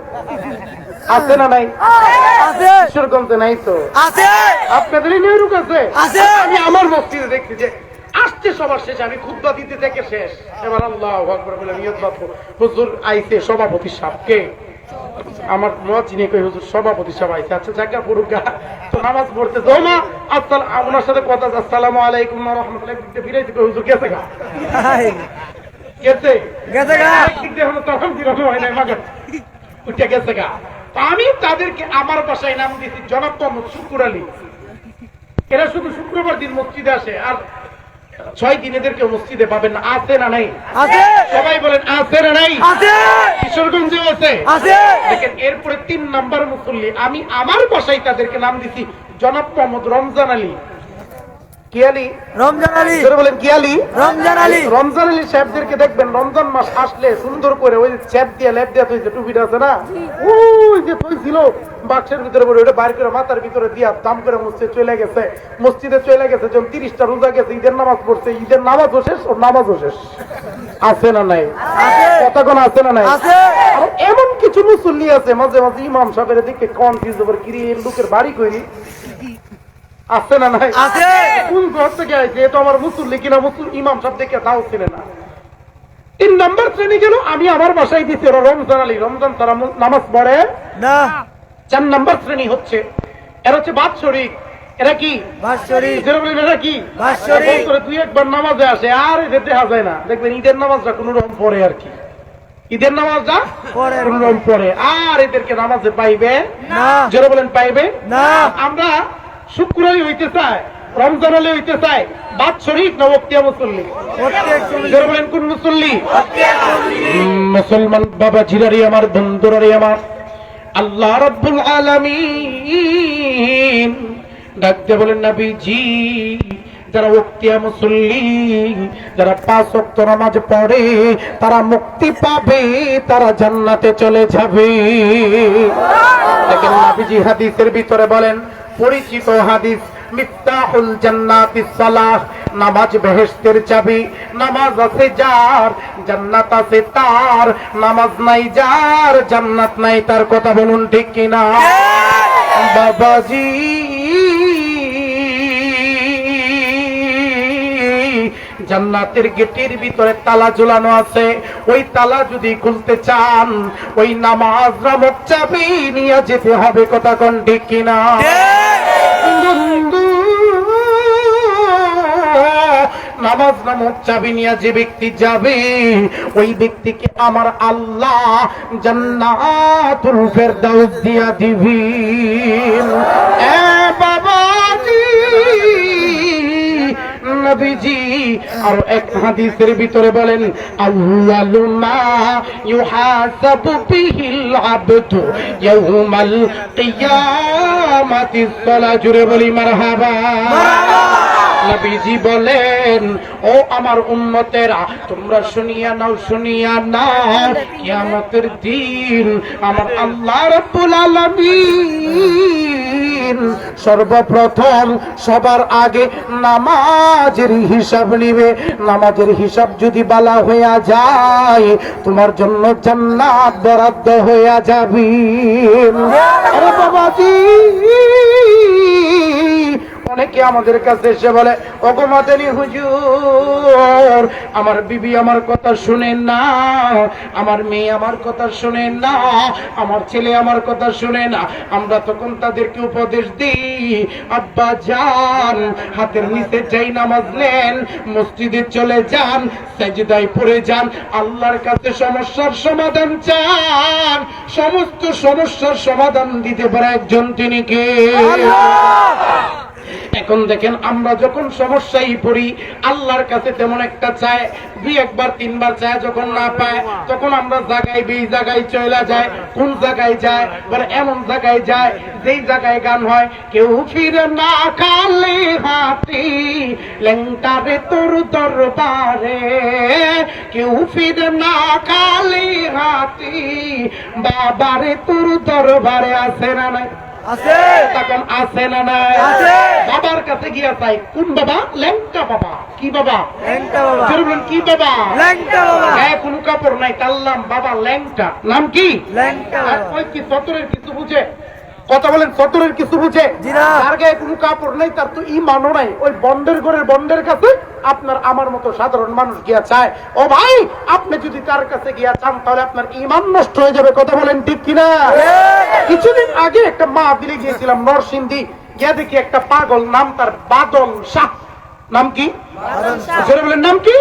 Speaker 1: আছে না নাই?
Speaker 2: আছে।
Speaker 1: কিশোরগঞ্জে নাই তো?
Speaker 2: আছে।
Speaker 1: আপনাদের নিয়রুক আছে?
Speaker 2: আছে।
Speaker 1: আমি আমার মসজিদে দেখছি যে আসছে সবার শেষে, আমি খুতবা দিতে থেকে শেষ, এবার আল্লাহু আকবার বলে নিয়ত বাঁধবো, হুজুর আইছে সভাপতি সাহেবকে, আমার মুয়াজ্জিনে কই হুজুর সভাপতি সাহেব আইছে, আচ্ছা জায়গা পুরুকা তো নামাজ পড়তে যাও না, আসসালাম ওনার সাথে কথা, আসসালামু আলাইকুম ওয়া রাহমাতুল্লাহ, ফিরাইতে কই হুজুর গেছে গা,
Speaker 2: হাই।
Speaker 1: গেছে
Speaker 2: গেছে গা।
Speaker 1: ঠিক দেখো তখন দিলাম হয় নাই মাগা উঠে গেছে গা। তো আমি তাদেরকে আমার বাসায় নাম দিয়েছি জনাব মোহাম্মদ শুকুর আলী। এরা শুধু শুক্রবার দিন মসজিদে আসে, আর 6 দিন এদেরকে মসজিদে পাবেন না। আছে না নাই?
Speaker 2: আছে।
Speaker 1: সবাই বলেন আছে না নাই?
Speaker 2: আছে।
Speaker 1: কিশোরগঞ্জে আছে।
Speaker 2: আছে।
Speaker 1: দেখেন এরপরে 3 নাম্বার মুসল্লি আমি আমার বাসায় তাদেরকে নাম দিছি জনাব মোহাম্মদ রমজান আলী। কি আলী?
Speaker 2: রমজান আলী।
Speaker 1: জোরে বলেন কি আলী?
Speaker 2: রমজান আলী।
Speaker 1: রমজান আলী সাহেবদেরকে দেখবেন রমজান মাস আসলে সুন্দর করে ওই চ্যাপ দিয়ে লেপ দিয়ে তুই টুপিটা আছে না, ওই যে তুই ছিল বাক্সের ভিতরে পড়ে ওটা বাইর করে মাথার ভিতরে দিয়া দাম করে মসজিদে চলে গেছে, মসজিদে চলে গেছে। যখন 30টা রোজা গেছে, ঈদের নামাজ পড়ছে, ঈদের নামাজও শেষ, ওর নামাজও শেষ। আছে না নাই? কথা কোন আছে না নাই?
Speaker 2: আছে।
Speaker 1: আর এমন কিছু মুসল্লি আছে মাঝে মাঝে ইমাম সাহেবের দিকে কনফিউজ ওভার কি এর লোকের বাড়ি করি। আছে না নাই?
Speaker 2: আছে।
Speaker 1: কোন ঘর থেকে আইছে, এটা আমার মুসল্লি কিনা ইমাম সাহেব দেখে তাও ছিলেন না। 3 নাম্বার শ্রেণী গেল আমি আমার বাসায় দিচ্ছি ওরা রমজান আলী, রমজান তারা নামাজ পড়ে
Speaker 2: না।
Speaker 1: 4 নাম্বার শ্রেণী হচ্ছে এরা হচ্ছে বাৎসরিক। এরা কি?
Speaker 2: বাৎসরিক।
Speaker 1: যেটা বলেন এরা কি?
Speaker 2: বাৎসরিক।
Speaker 1: করে 2-1 বার নামাজে আসে, আর এদের দেখা যায় না। দেখবেন ঈদের নামাজটা কোন রকম পড়ে আর কি, ঈদের নামাজটা
Speaker 2: পড়ে।
Speaker 1: কোন রকম পড়ে, আর এদেরকে নামাজে পাইবে
Speaker 2: না।
Speaker 1: যেটা বলেন পাইবে
Speaker 2: না।
Speaker 1: আমরা শুক্রবারই হইতে চাই, রমজান আলী হইতে চাই, বাৎসরিক না ওয়াক্তিয়া মুসল্লি?
Speaker 2: প্রত্যেক
Speaker 1: যারা বলেন কোন মুসল্লি? মুসলমান বাবা জিরারি আমার, বন্ধুরারি আমার, আল্লাহ রাব্বুল আলামিন ডাকতে বলেন নবীজি যারা ওয়াক্তিয়া মুসল্লি, যারা 5 ওয়াক্ত নামাজ পড়ে তারা মুক্তি পাবে, তারা জান্নাতে চলে যাবে। দেখেন নবীজি হাদিসের ভিতরে বলেন, পরিচিত হাদিস, মিফতাহুল জান্নাতিস সালাহ, নামাজ বেহেশতের চাবি। নামাজ আছে যার জান্নাত আছে তার, নামাজ নাই যার জান্নাত নাই তার। কথা বলুন ঠিক কিনা বাবাজি? জান্নাতের গেটের ভিতরে তালা ঝুলানো আছে, ওই তালা যদি খুলতে চান ওই নামাজ নামক চাবি নিয়ে যেতে হবে। কথা কোন ঠিক কিনা? নামাজ নামক চাবি নিয়ে যে ব্যক্তি যাবে ওই ব্যক্তিকে আমার আল্লাহ জান্নাতুল ফেরদাউস দিয়া দিবেন। এ বাবাজি নবীজি আর এক হাদিসের ভিতরে বলেন, আউয়ালু মা ইউহাসাবু বিহিল আবদু ইয়াউমাল কিয়ামাতিস সালাহ। জুরে বলি মারহাবা। নবীজি বলেন, ও আমার উম্মতেরা তোমরা শুনিয়া নাও, শুনিয়া নাও, কিয়ামতের দিন আমার আল্লাহ রাব্বুল আলামিন সর্বপ্রথম সবার আগে নামাজের হিসাব নিবে। নামাজের হিসাব যদি বালা হইয়া যায় তোমার জন্য জান্নাত বরাদ্দ হইয়া যাবে। আরে বাবাজি, অনেকে আমাদের কাছে এসে বলে, ওগো মাদানী হুজুর, আমার বিবি আমার কথা শুনেন না, আমার মেয়ে আমার কথা শুনেন না, আমার ছেলে আমার কথা শুনে না। আমরা তখন তাদেরকে উপদেশ দিই, আব্বা যান, হাতের নিচে যাই নামাজ নেন, মসজিদে চলে যান, সাজদায় পড়ে যান, আল্লাহর কাছে সমস্যার সমাধান চান। সমস্ত সমস্যার সমাধান দিতে পারে একজন, তিনি কে? এখন দেখেন, আমরা যখন সমস্যায় পড়ি আল্লাহর কাছে তেমন একটা চায়, দুই একবার তিনবার চায়, যখন না পায় তখন আমরা জায়গায় জায়গায় চলে যায়। কোন জায়গায় যায়? বলে এমন জায়গায় যায় যেই জায়গায় গান হয়, কেউ ফিরে না খালি হাতি লেংটারে তোর দরবারে, কেউ ফিরে না খালি হাতি বাবারে তোর দরবারে। আছে না নাই?
Speaker 2: আছে।
Speaker 1: তখন আছে না নাই?
Speaker 2: আছে।
Speaker 1: বাবার কাছে গিয়া চাই। কোন বাবা? ল্যাংটা বাবা। কি বাবা?
Speaker 2: ল্যাংটা বাবা।
Speaker 1: জোরে বলেন, কি বাবা?
Speaker 2: ল্যাংটা বাবা।
Speaker 1: গায়ে কোনো কাপড় নাই, তার নাম বাবা ল্যাংটা। নাম কি?
Speaker 2: ল্যাংটা
Speaker 1: আর
Speaker 2: বাবা।
Speaker 1: ওই কি চতুরের কিছু বুঝে? কথা বলেন, চতুরের কিছু বুঝে?
Speaker 2: জি না।
Speaker 1: তার গায়ে কোনো কাপড় নেই, তার তো ইমানও নাই। ওই বন্ডের ঘরের বন্ডের কাছে আপনার আমার মতো সাধারণ মানুষ গিয়া চায়। ও ভাই, আপনি যদি তার কাছে গিয়া চান তাহলে আপনার ইমান নষ্ট হয়ে যাবে। কথা বলেন ঠিক কিনা? কিছুদিন আগে একটা মা দিলে গিয়েছিলাম নরসিংদী, গিয়া দেখি একটা পাগল, নাম তার বাদল শাহ। নাম কি? জোরে বলেন, নাম কি?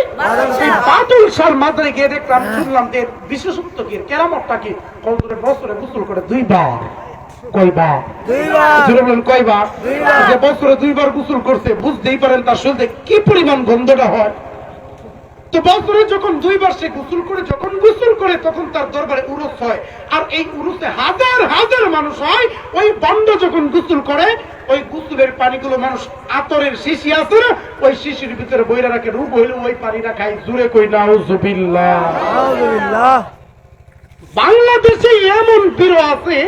Speaker 1: এই বাদল শাহর মাজারে গিয়ে দেখলাম, শুনলাম যে বিশেষত্ব কি, কেরামতটা কি? বছরে বছরে গোসল করে দুইবার। কয়বার?
Speaker 2: দুইবার।
Speaker 1: জোরে বলেন, কয়বার?
Speaker 2: দুইবার।
Speaker 1: যে বছরে দুইবার গোসল করছে, বুঝতেই পারেন তার শরীরে কি পরিমাণ গন্ধটা হয়। তো বছরে যখন দুইবার সে গোসল করে, যখন গোসল করে তখন তার দরবারে উরুস হয়। আর এই উরুসে হাজার হাজার মানুষ হয়। ওই বন্ড যখন গোসল করে, ওই গোসলের পানিগুলো মানুষ আতরের শিশি আছে না, ওই শিশির ভিতরে বইরা রাখে, রূপ হইলে ওই পানিটা খায়। জুড়ে কই নাউজুবিল্লাহ।
Speaker 2: আলহামদুলিল্লাহ।
Speaker 1: বাংলাদেশে এমন পীর আছে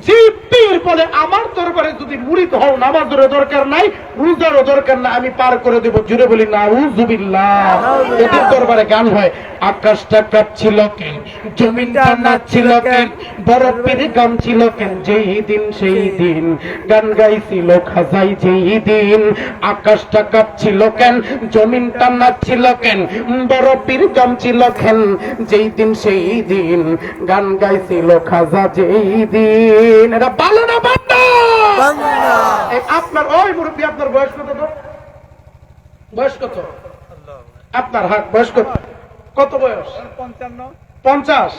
Speaker 1: যে পীর বলে, আমার দরবারে যদি মুরিদ হও, নামাজেরও দরকার নাই, রোজারও দরকার নাই, আমি পার করে দেব। জুড়ে বলি নাউজুবিল্লাহ। এদের দরবারে গান হয়, আকাশটা কাঁপছিল কেন, জমিনটা নাচছিল কেন, বরফের গান ছিল কেন, যেই দিন সেই দিন গান গাইছিল খাজাই, যেই দিন আকাশটা কাঁপছিল কেন, জমিনটা নাচছিল কেন, বরফের গান ছিল কেন, যেই দিন সেই দিন গান গাইছিল খাজা, যেই দিন। এটা ভালো না বান্দা?
Speaker 2: বান্দা।
Speaker 1: আপনার ওই মুরব্বী, আপনার বয়স কত? তো বয়স কত আপনার? হাত বয়স কত? কত বয়স? 50।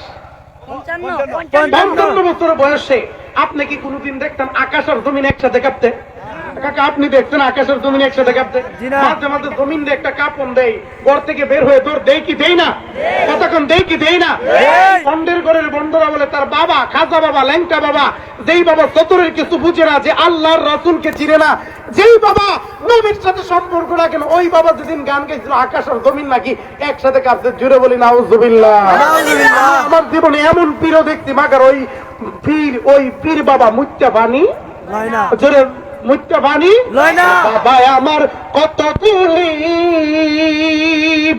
Speaker 1: 55 বছর বয়সে আপনি কি কোনদিন দেখতেন আকাশ আর জমিন একসাথে কাঁপতে? কাকা, আপনি দেখতেন আকাশ আর জমিন একসাথে কাঁপতে?
Speaker 2: জি না।
Speaker 1: মাঝে মাঝে জমিন দিয়ে একটা কাঁপন দেয়, ঘর থেকে বের হয়ে দৌড় দেয় কি দেয় না? কতক্ষণ দেয় কি দেয় না? বন্ডের ঘরের বন্ডরা বলে তার বাবা খাজা বাবা, ল্যাংটা বাবা, যেই বাবা চতুরের কিছু বুঝে না, যে আল্লাহর রাসূলকে চিনে না, যেই বাবা নবীর সাথে সম্পর্ক রাখে না, ওই বাবা যেদিন গান গাইছিল আকাশ আর জমিন নাকি একসাথে কাঁপতে। জুড়ে বলি নাউজুবিল্লাহ।
Speaker 2: আলহামদুলিল্লাহ।
Speaker 1: আমার জীবনে এমন পীরও দেখছি, মাগার ওই পীর বাবা মুত্তা বাণী,
Speaker 2: লয় না।
Speaker 1: জোরে মুত্তা বাণী,
Speaker 2: লয় না।
Speaker 1: বাবা আমার কত তুলি,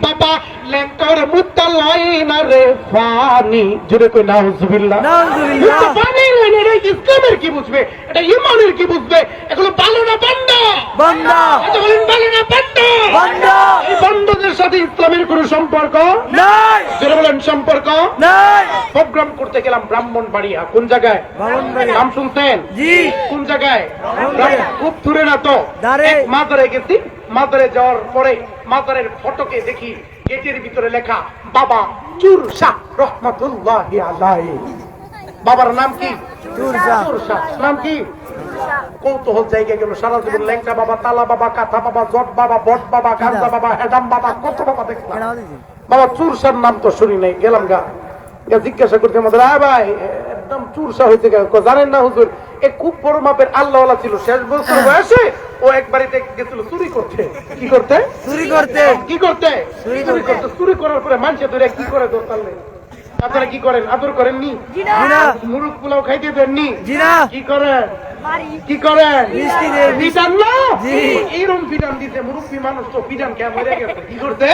Speaker 1: বাবা লেঙ্কর মুত্তা লয় না রে ফানি। জোরে কই নাউজুবিল্লাহ।
Speaker 2: নাউজুবিল্লাহ।
Speaker 1: মুত্তা বাণী লয় না রে, ইসলামের কি বুঝবে, এটা ইমানের কি বুঝবে? এগুলো ভালো না বান্দা?
Speaker 2: বান্দা।
Speaker 1: এটা বলেন ভালো না বান্দা?
Speaker 2: বান্দা।
Speaker 1: এই বান্দাদের সাথে ইসলামের কোনো সম্পর্ক
Speaker 2: নাই।
Speaker 1: জোরে বলেন, সম্পর্ক
Speaker 2: নাই।
Speaker 1: প্রোগ্রাম করতে গেলাম ব্রাহ্মণবাড়িয়া। কোন জায়গায়?
Speaker 2: ব্রাহ্মণবাড়িয়া।
Speaker 1: নাম শুনছেন?
Speaker 2: জি।
Speaker 1: কোন জায়গায়?
Speaker 2: ব্রাহ্মণবাড়িয়া।
Speaker 1: খুব দূরে না তো।
Speaker 2: দাঁড়ে।
Speaker 1: এক মাজারে গেছি, মাজারে যাওয়ার পরে মাজারের ফটোকে দেখি, গেটের ভিতরে লেখা বাবা চুর শাহ রহমাতুল্লাহি আলাইহি। বাবার নাম কি?
Speaker 2: চুর শাহ।
Speaker 1: চুর শাহ। নাম কি? কৌতূহল জায়গায় গেল, সারা জীবন ল্যাংটা বাবা, তালা বাবা, কাঁথা বাবা, জট বাবা, বট বাবা, গাঞ্জা বাবা, হেডাম বাবা, কত বাবা দেখলাম। বাবা চুরসার নাম তো শুনি নাই। গেলাম গা, জিজ্ঞাসা করতে আমাদের, ভাই একদম চুরসা হইতে গেল। জানেন না হুজুর, এ খুব বড় মাপের আল্লাহওয়ালা ছিল। শেষ বছর বয়সে ও এক বাড়িতে গেছিল চুরি করতে। কি করতে?
Speaker 2: চুরি করতে।
Speaker 1: কি করতে?
Speaker 2: চুরি
Speaker 1: চুরি করতে। চুরি করার পরে মানুষে ধরে কি করে দোকানে? আপনারা কি করেন? আদর করেননি?
Speaker 2: জি না।
Speaker 1: মুরুখ পোলাও খাইতে দেননি?
Speaker 2: জি না।
Speaker 1: কি করেন? কি করেন?
Speaker 2: মিষ্টি দিয়ে
Speaker 1: পিটান না?
Speaker 2: জি।
Speaker 1: এইরকম পিটান দিতে মুরব্বী মানুষ তো পিটান কে মরে গেছে, কি করতে?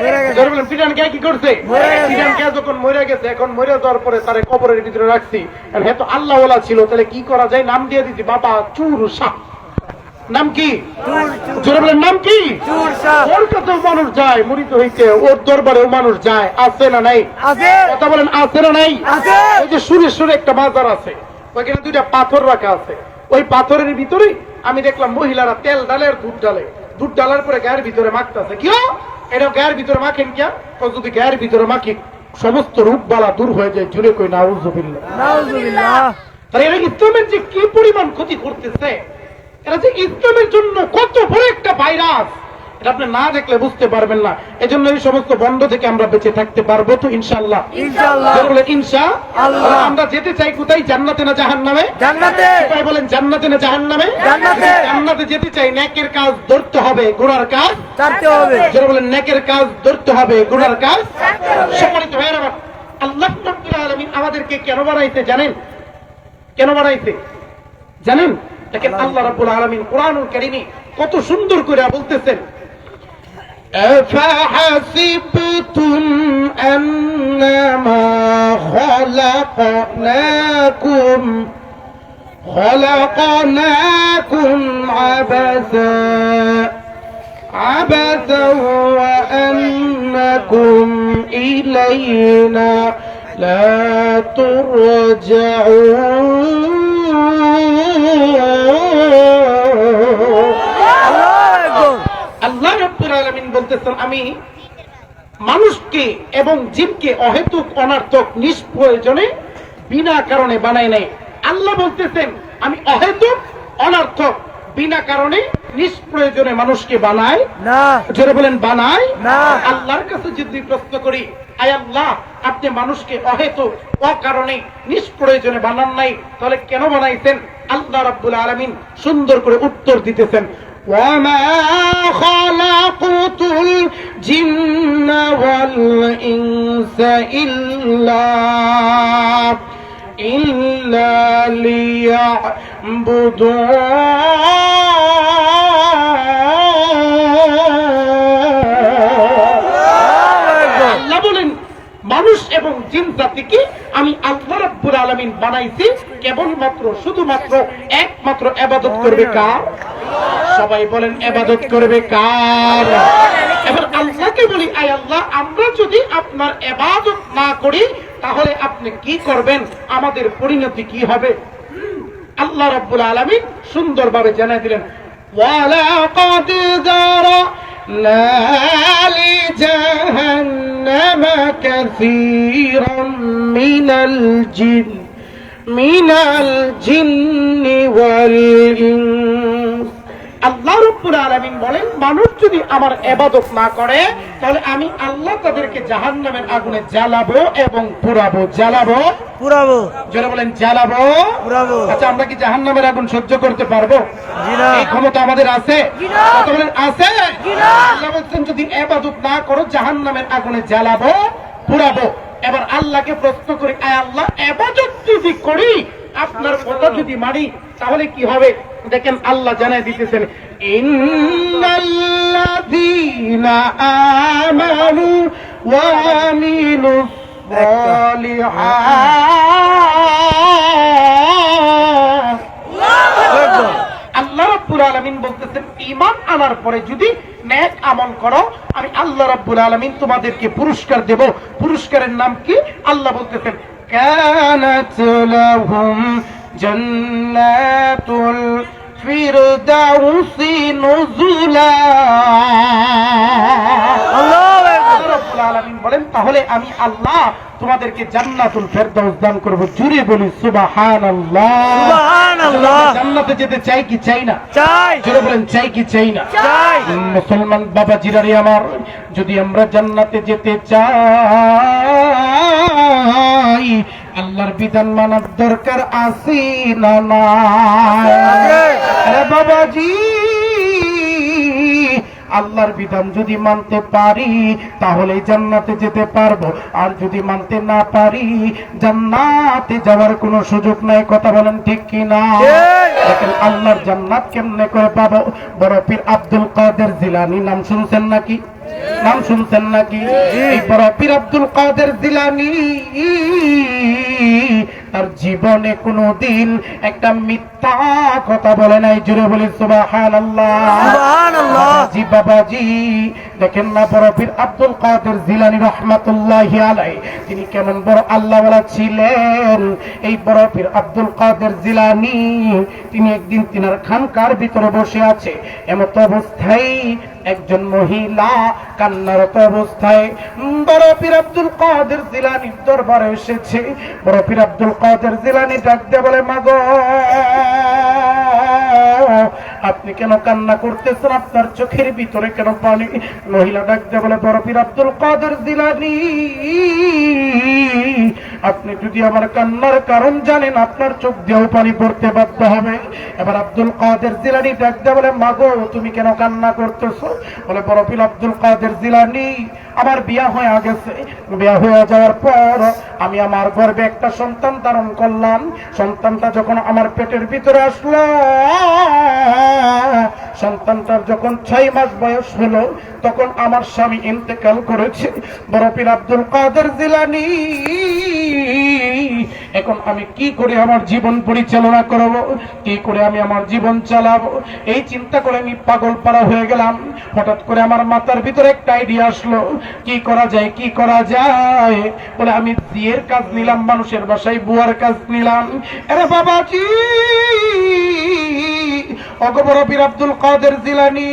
Speaker 2: মরে গেছে।
Speaker 1: জোরে বলেন, পিটান কে কি করছে?
Speaker 2: মরে গেছে।
Speaker 1: পিটান কে যখন মরে গেছে, এখন মরে যাওয়ার পরে তারে কবরের ভিতরে রাখছি, আর হ্যাঁ তো আল্লাহ ওয়ালা ছিল, তাহলে কি করা যায়? নাম দিয়ে দিছি বাবা চুর সাপ। নাম কি? জোরে বলেন, নাম কি?
Speaker 2: চুর সাপ।
Speaker 1: ওর কাছেও মানুষ যায় মুরিত হইতে, ওর দরবারেও মানুষ যায়, আছে না নাই?
Speaker 2: আছে।
Speaker 1: কথা বলেন, আছে না নাই?
Speaker 2: আছে।
Speaker 1: ওই যে সুরে একটা বাজার আছে, ওইখানে দুইটা পাথর রাখা আছে, ওই পাথরের ভিতরে আমি দেখলাম মহিলারা তেল ডালে আর দুধ ডালার পরে গায়ের ভিতরে মাখতেছে। কি এটা গায়ের ভিতরে মাখেন কিয়া? যদি গায়ের ভিতরে মাখি সমস্ত রূপ বালা দূর হয়ে যায়, জুড়ে কই নাউজুবিল্লাহ।
Speaker 2: নাউজুবিল্লাহ।
Speaker 1: তাহলে এরা ইসলামের যে কি পরিমাণ ক্ষতি করতেছে, এরা যে ইসলামের জন্য কত বড় একটা ভাইরাস, এটা আপনি না দেখলে বুঝতে পারবেন না। এজন্য এই সমস্ত বন্ধ থেকে আমরা বেঁচে থাকতে পারবো তো ইনশাআল্লাহ?
Speaker 2: ইনশাআল্লাহ।
Speaker 1: জোরে বলেন ইনশাআল্লাহ।
Speaker 2: আল্লাহ।
Speaker 1: আমরা যেতে চাই কোথায়? জান্নাতে না জাহান্নামে?
Speaker 2: জান্নাতে।
Speaker 1: সবাই বলেন জান্নাতে না জাহান্নামে?
Speaker 2: জান্নাতে।
Speaker 1: জান্নাতে যেতে চাই, নেকের কাজ ধরতে হবে, গুনার কাজ
Speaker 2: ছাড়তে হবে।
Speaker 1: জোরে বলেন, নেকের কাজ ধরতে হবে, গুনার কাজ। সম্মানিত ভাইয়েরা আমার, আল্লাহ রাব্বুল আলামিন আমাদেরকে কেন বানাইছে জানেন? কেন বানাইছে জানেন? দেখেন আল্লাহ রাব্বুল আলামিন কোরআনুল কারীমে কত সুন্দর করে বলতেছেন, أفحسبتم أنما خلقناكم عبثا وأنكم إلينا لا ترجعون। আল্লাহ রাব্বুল আলামিন বলতেছেন, আমি মানুষকে এবং জিনকে অহেতুক অনার্থক নিষ্প্রয়োজনে বিনা কারণে বানাই নাই। আল্লাহ বলতেছেন, আমি অহেতুক অনার্থক বিনা কারণে নিষ্প্রয়োজনে মানুষকে বানাই
Speaker 2: না।
Speaker 1: জোরে বলেন, বানাই
Speaker 2: না।
Speaker 1: আল্লাহর কাছে যদি প্রশ্ন করি, আয় আল্লাহ, আপনি মানুষকে অহেতুক অকারণে নিষ্প্রয়োজনে বানান নাই, তাহলে কেন বানাইছেন? আল্লাহ রাব্বুল আলামিন সুন্দর করে উত্তর দিতেছেন, وَمَا خَلَقْتُ الْجِنَّ وَالْإِنسَ إِلَّا لِيَعْبُدُونَ। আল্লাহ বলেন, মানুষ এবং জিন জাতিকে আমি আল্লাহ রাব্বুল আলামিন বানাইছি কেবলমাত্র, শুধুমাত্র, একমাত্র ইবাদত করবে কার? সবাই বলেন, ইবাদত করবে কার? এবার আল্লাহকে বলি, আয় আল্লাহ, আমরা যদি আপনার ইবাদত না করি তাহলে আপনি কি করবেন? আমাদের পরিণতি কি হবে? আল্লাহ রাব্বুল আলামিন সুন্দরভাবে জানিয়ে দিলেন, ওয়ালাকাদ যারানা লিজাহান্নামা কাসীরাম মিনাল জিন্নি ওয়াল ইনস। আল্লাহ রাব্বুল আলামিন বলেন, মানুষ যদি আমার ইবাদত না করে তাহলে আমি আল্লাহ তাদেরকে জাহান্নামের আগুনে জ্বালাবো এবং পুরাবো। জ্বালাবো,
Speaker 2: পুরাবো।
Speaker 1: যারা বলেন জ্বালাবো,
Speaker 2: পুরাবো।
Speaker 1: আচ্ছা, আমরা কি জাহান্নামের আগুন সহ্য করতে পারবো?
Speaker 2: জি না।
Speaker 1: এই ক্ষমতা আমাদের আছে? কথা বলেন, আছে? আল্লাহ বলছেন, যদি ইবাদত না করো জাহান্নামের আগুনে জ্বালাবো, পুরাবো। এবার আল্লাহকে প্রশ্ন করি, আয় আল্লাহ, ইবাদত যদি করি, আপনার কথা যদি মানি, তাহলে কি হবে? দেখেন আল্লাহ জানাই দিতেছেন, ইন্নাল্লাযীনা আমানু ওয়া আমিলুস সালিহাত। আল্লাহ রাব্বুল আলামিন বলতেছেন, ঈমান আনার পরে যদি নেক আমল করো, আমি আল্লাহ রাব্বুল আলামিন তোমাদেরকে পুরস্কার দেব। পুরস্কারের নাম কি? আল্লাহ বলতেছেন, কানাত লাহুম জান্নাতুল ফিরদাউসি নুজুলা।
Speaker 2: আল্লাহু আকবার।
Speaker 1: রাব্বুল আলামিন বলেন, তাহলে আমি আল্লাহ তোমাদেরকে জান্নাতুল ফেরদাউস দান করব। জুড়ে বলি সুবহানাল্লাহ।
Speaker 2: সুবহানাল্লাহ।
Speaker 1: জান্নাতে যেতে চাই কি চাই না?
Speaker 2: চাই।
Speaker 1: জুড়ে বলেন, চাই কি চাই না?
Speaker 2: চাই।
Speaker 1: মুসলমান বাবা জিরারি আমার, যদি আমরা জান্নাতে যেতে চাই আল্লাহর বিধান মানার দরকার আছে না নাই? আরে বাবাজি, আল্লাহর বিধান যদি মানতে পারি তাহলে জান্নাতে যেতে পারবো, আর যদি মানতে না পারি জান্নাতে যাওয়ার কোনো সুযোগ নাই। কথা বলেন ঠিক কিনা? দেখেন আল্লাহর জান্নাত কেমনে করে পাবো? বড় পীর আব্দুল কাদের জিলানী নাম শুনছেন নাকি? নাম শুনছেন নাকি? এই বড় পীর আব্দুল কাদের জিলানী তার জীবনে কোনোদিন একটা মিথ্যা কথা বলে নাই। জুড়ে বলি সুবহানাল্লাহ।
Speaker 2: সুবহানাল্লাহ।
Speaker 1: জি বাবাজি, দেখেন না বড় পীর আব্দুল কাদের জিলানী রহমাতুল্লাহি আলাইহি তিনি কেমন বড় আল্লাহওয়ালা ছিলেন। এই বড় পীর আব্দুল কাদের জিলানী তিনি একদিন তিনার খানকার ভিতরে বসে আছে, এমত অবস্থায় একজন মহিলা কান্নারত অবস্থায় বড় পীর আব্দুল কাদের জিলানীর দরবারে এসেছে। বড় পীর আব্দুল কাদের জিলানী ডাক দিয়ে বলে, মাগো আপনি কেন কান্না করতেছেন? আপনার চোখের ভিতরে কেন পানি? মহিলা ডাক দিয়ে বলে, বড় পীর আব্দুল কাদের জিলানী আপনি যদি আমার কান্নার কারণ জানেন আপনার চোখ দিয়েও পানি পড়তে বাধ্য হবে। এবার আব্দুল কাদের জিলানী ডাক দিয়ে বলে, মাগো তুমি কেন কান্না করতেছো? বলে, বড় পীর আব্দুল কাদের জিলানী আমার বিয়া হয়ে গেছে, বিয়া হয়ে যাওয়ার পর আমি আমার গর্ভে একটা সন্তান ধারণ করলাম। সন্তানটা যখন আমার পেটের ভিতরে আসলো, সন্তানটার যখন 6 মাস বয়স হলো তখন আমার স্বামী ইন্তেকাল করেছে। বড় পীর আব্দুল কাদের জিলানী এখন আমি কি করে আমার জীবন পরিচালনা করব, কি করে আমি আমার জীবন চালাবো, এই চিন্তা করে আমি পাগল পাড়া হয়ে গেলাম। হঠাৎ করে আমার মাথার ভিতরে একটা আইডিয়া আসলো, কি করা যায়, কি করা যায়। বলে আমি বিয়ের কাজ নিলাম, মানুষের বাসায় বুয়ার কাজ নিলাম। আরে বাবাজি, ওগো বড় পীর আব্দুল কাদের জিলানী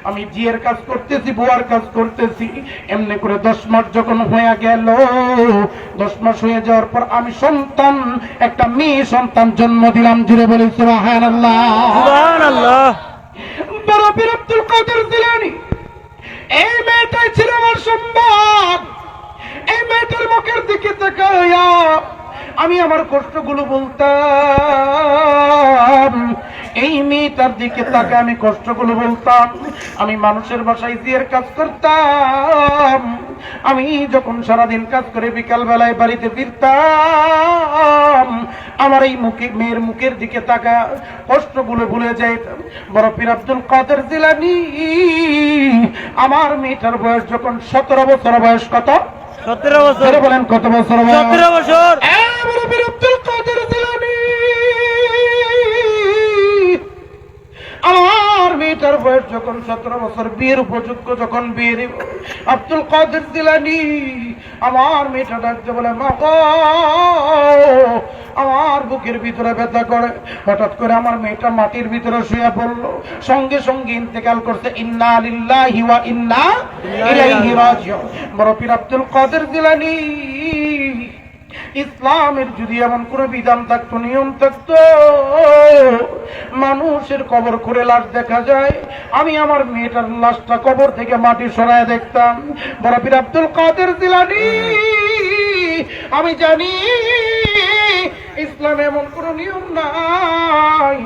Speaker 1: আমি জিয়ের কাজ করতেছি, বুয়ার কাজ করতেছি। এমনি করে 10 মাস যখন হয়ে গেল, 10 মাস হয়ে যাওয়ার পর আমি সন্তান, একটা মেয়ে সন্তান জন্ম দিলাম। জুড়ে বলি সুবহানাল্লাহ।
Speaker 2: সুবহানাল্লাহ।
Speaker 1: বড় পীর আব্দুল কাদের জিলানী এই মেয়েটাই ছিল আমার সম্মান। এই মেয়েটার মুখের দিকে তাকায়া আমি আমার কষ্টগুলো বলতাম। এই মেয়েটার দিকে তাকে আমি কষ্টগুলো বলতাম। আমি মানুষের বাসায় জিয়ের কাজ করতাম। আমি যখন সারাদিন কাজ করে বিকাল বেলায় বাড়িতে ফিরতাম, আমার এই মেয়ের মুখের দিকে তাকা কষ্টগুলো ভুলে যাইতাম। বড় পীর আব্দুল কাদের জিলানী আমার মেয়েটার বয়স যখন 17 বছর বয়স, কত?
Speaker 2: 17 বছর।
Speaker 1: বলেন কত বছর বয়স?
Speaker 2: 17 বছর।
Speaker 1: বড় পীর আব্দুল কাদের জিলানী আমার মেয়েটার বয়স যখন 17 বছর, বিয়ের উপযুক্ত যখন বিয়ে দিব, আব্দুল কাদের জিলানী আমার মেয়েটা ডাকতে বলে, মা গো আমার বুকের ভিতরে ব্যথা করে। হঠাৎ করে আমার মেয়েটা মাটির ভিতরে শুয়ে পড়লো, সঙ্গে সঙ্গে ইন্তেকাল করছে। ইন্না লিল্লাহি ওয়া ইন্না ইলাইহি রাজিউন। বড় পীর আব্দুল কাদের জিলানী ইসলামের যদি এমন কোন বিধান থাকতো, নিয়ম থাকতো, মানুষের কবর করে লাশ দেখা যায়, আমি আমার মেয়েটার লাশটা কবর থেকে মাটি সরায় দেখতাম। বড় পীর আব্দুল কাদের জিলানী আমি জানি ইসলামে এমন কোন নিয়ম নাই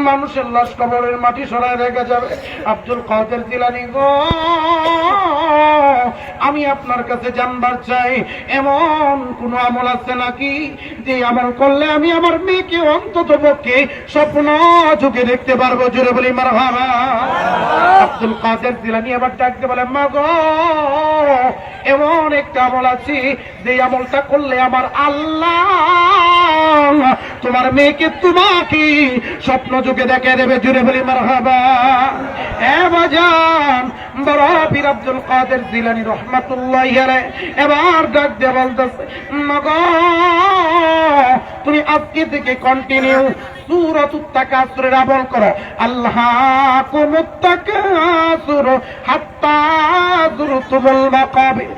Speaker 1: মানুষের লাশ কবরের মাটি সরায় রেখে যাবে। আব্দুল কাদের জিলানী গো, আমি আপনার কাছে জানবার চাই এমন কোন আমল আছে নাকি যে আমল করলে আমি আমার মেয়েকে অন্তত পক্ষে স্বপ্ন যুগে দেখতে পারবো? জোরে বলি মারহাবা। আব্দুল কাদের জিলানী আবার ডাকতে বলে, মা গো এমন একটা আমল আছে যে আমলটা করলে আমার আল্লাহ তোমার মেয়েকে তোমাকে স্বপ্ন যুগে দেখে দেবে। জুড়ে বলি মারহাবা। বাজান, বড় পীর আব্দুল কাদের জিলানী রহমাতুল্লাহি আলাইহি এবার ডাক দিয়ে বলতেছে, মাগো তুমি আজকে থেকে কন্টিনিউ সূরাতুত তাকাসুরের আমল করো। আল্লাহকুমুত তাকাসুর হাত্তা যুরতুমুল মাকাবির।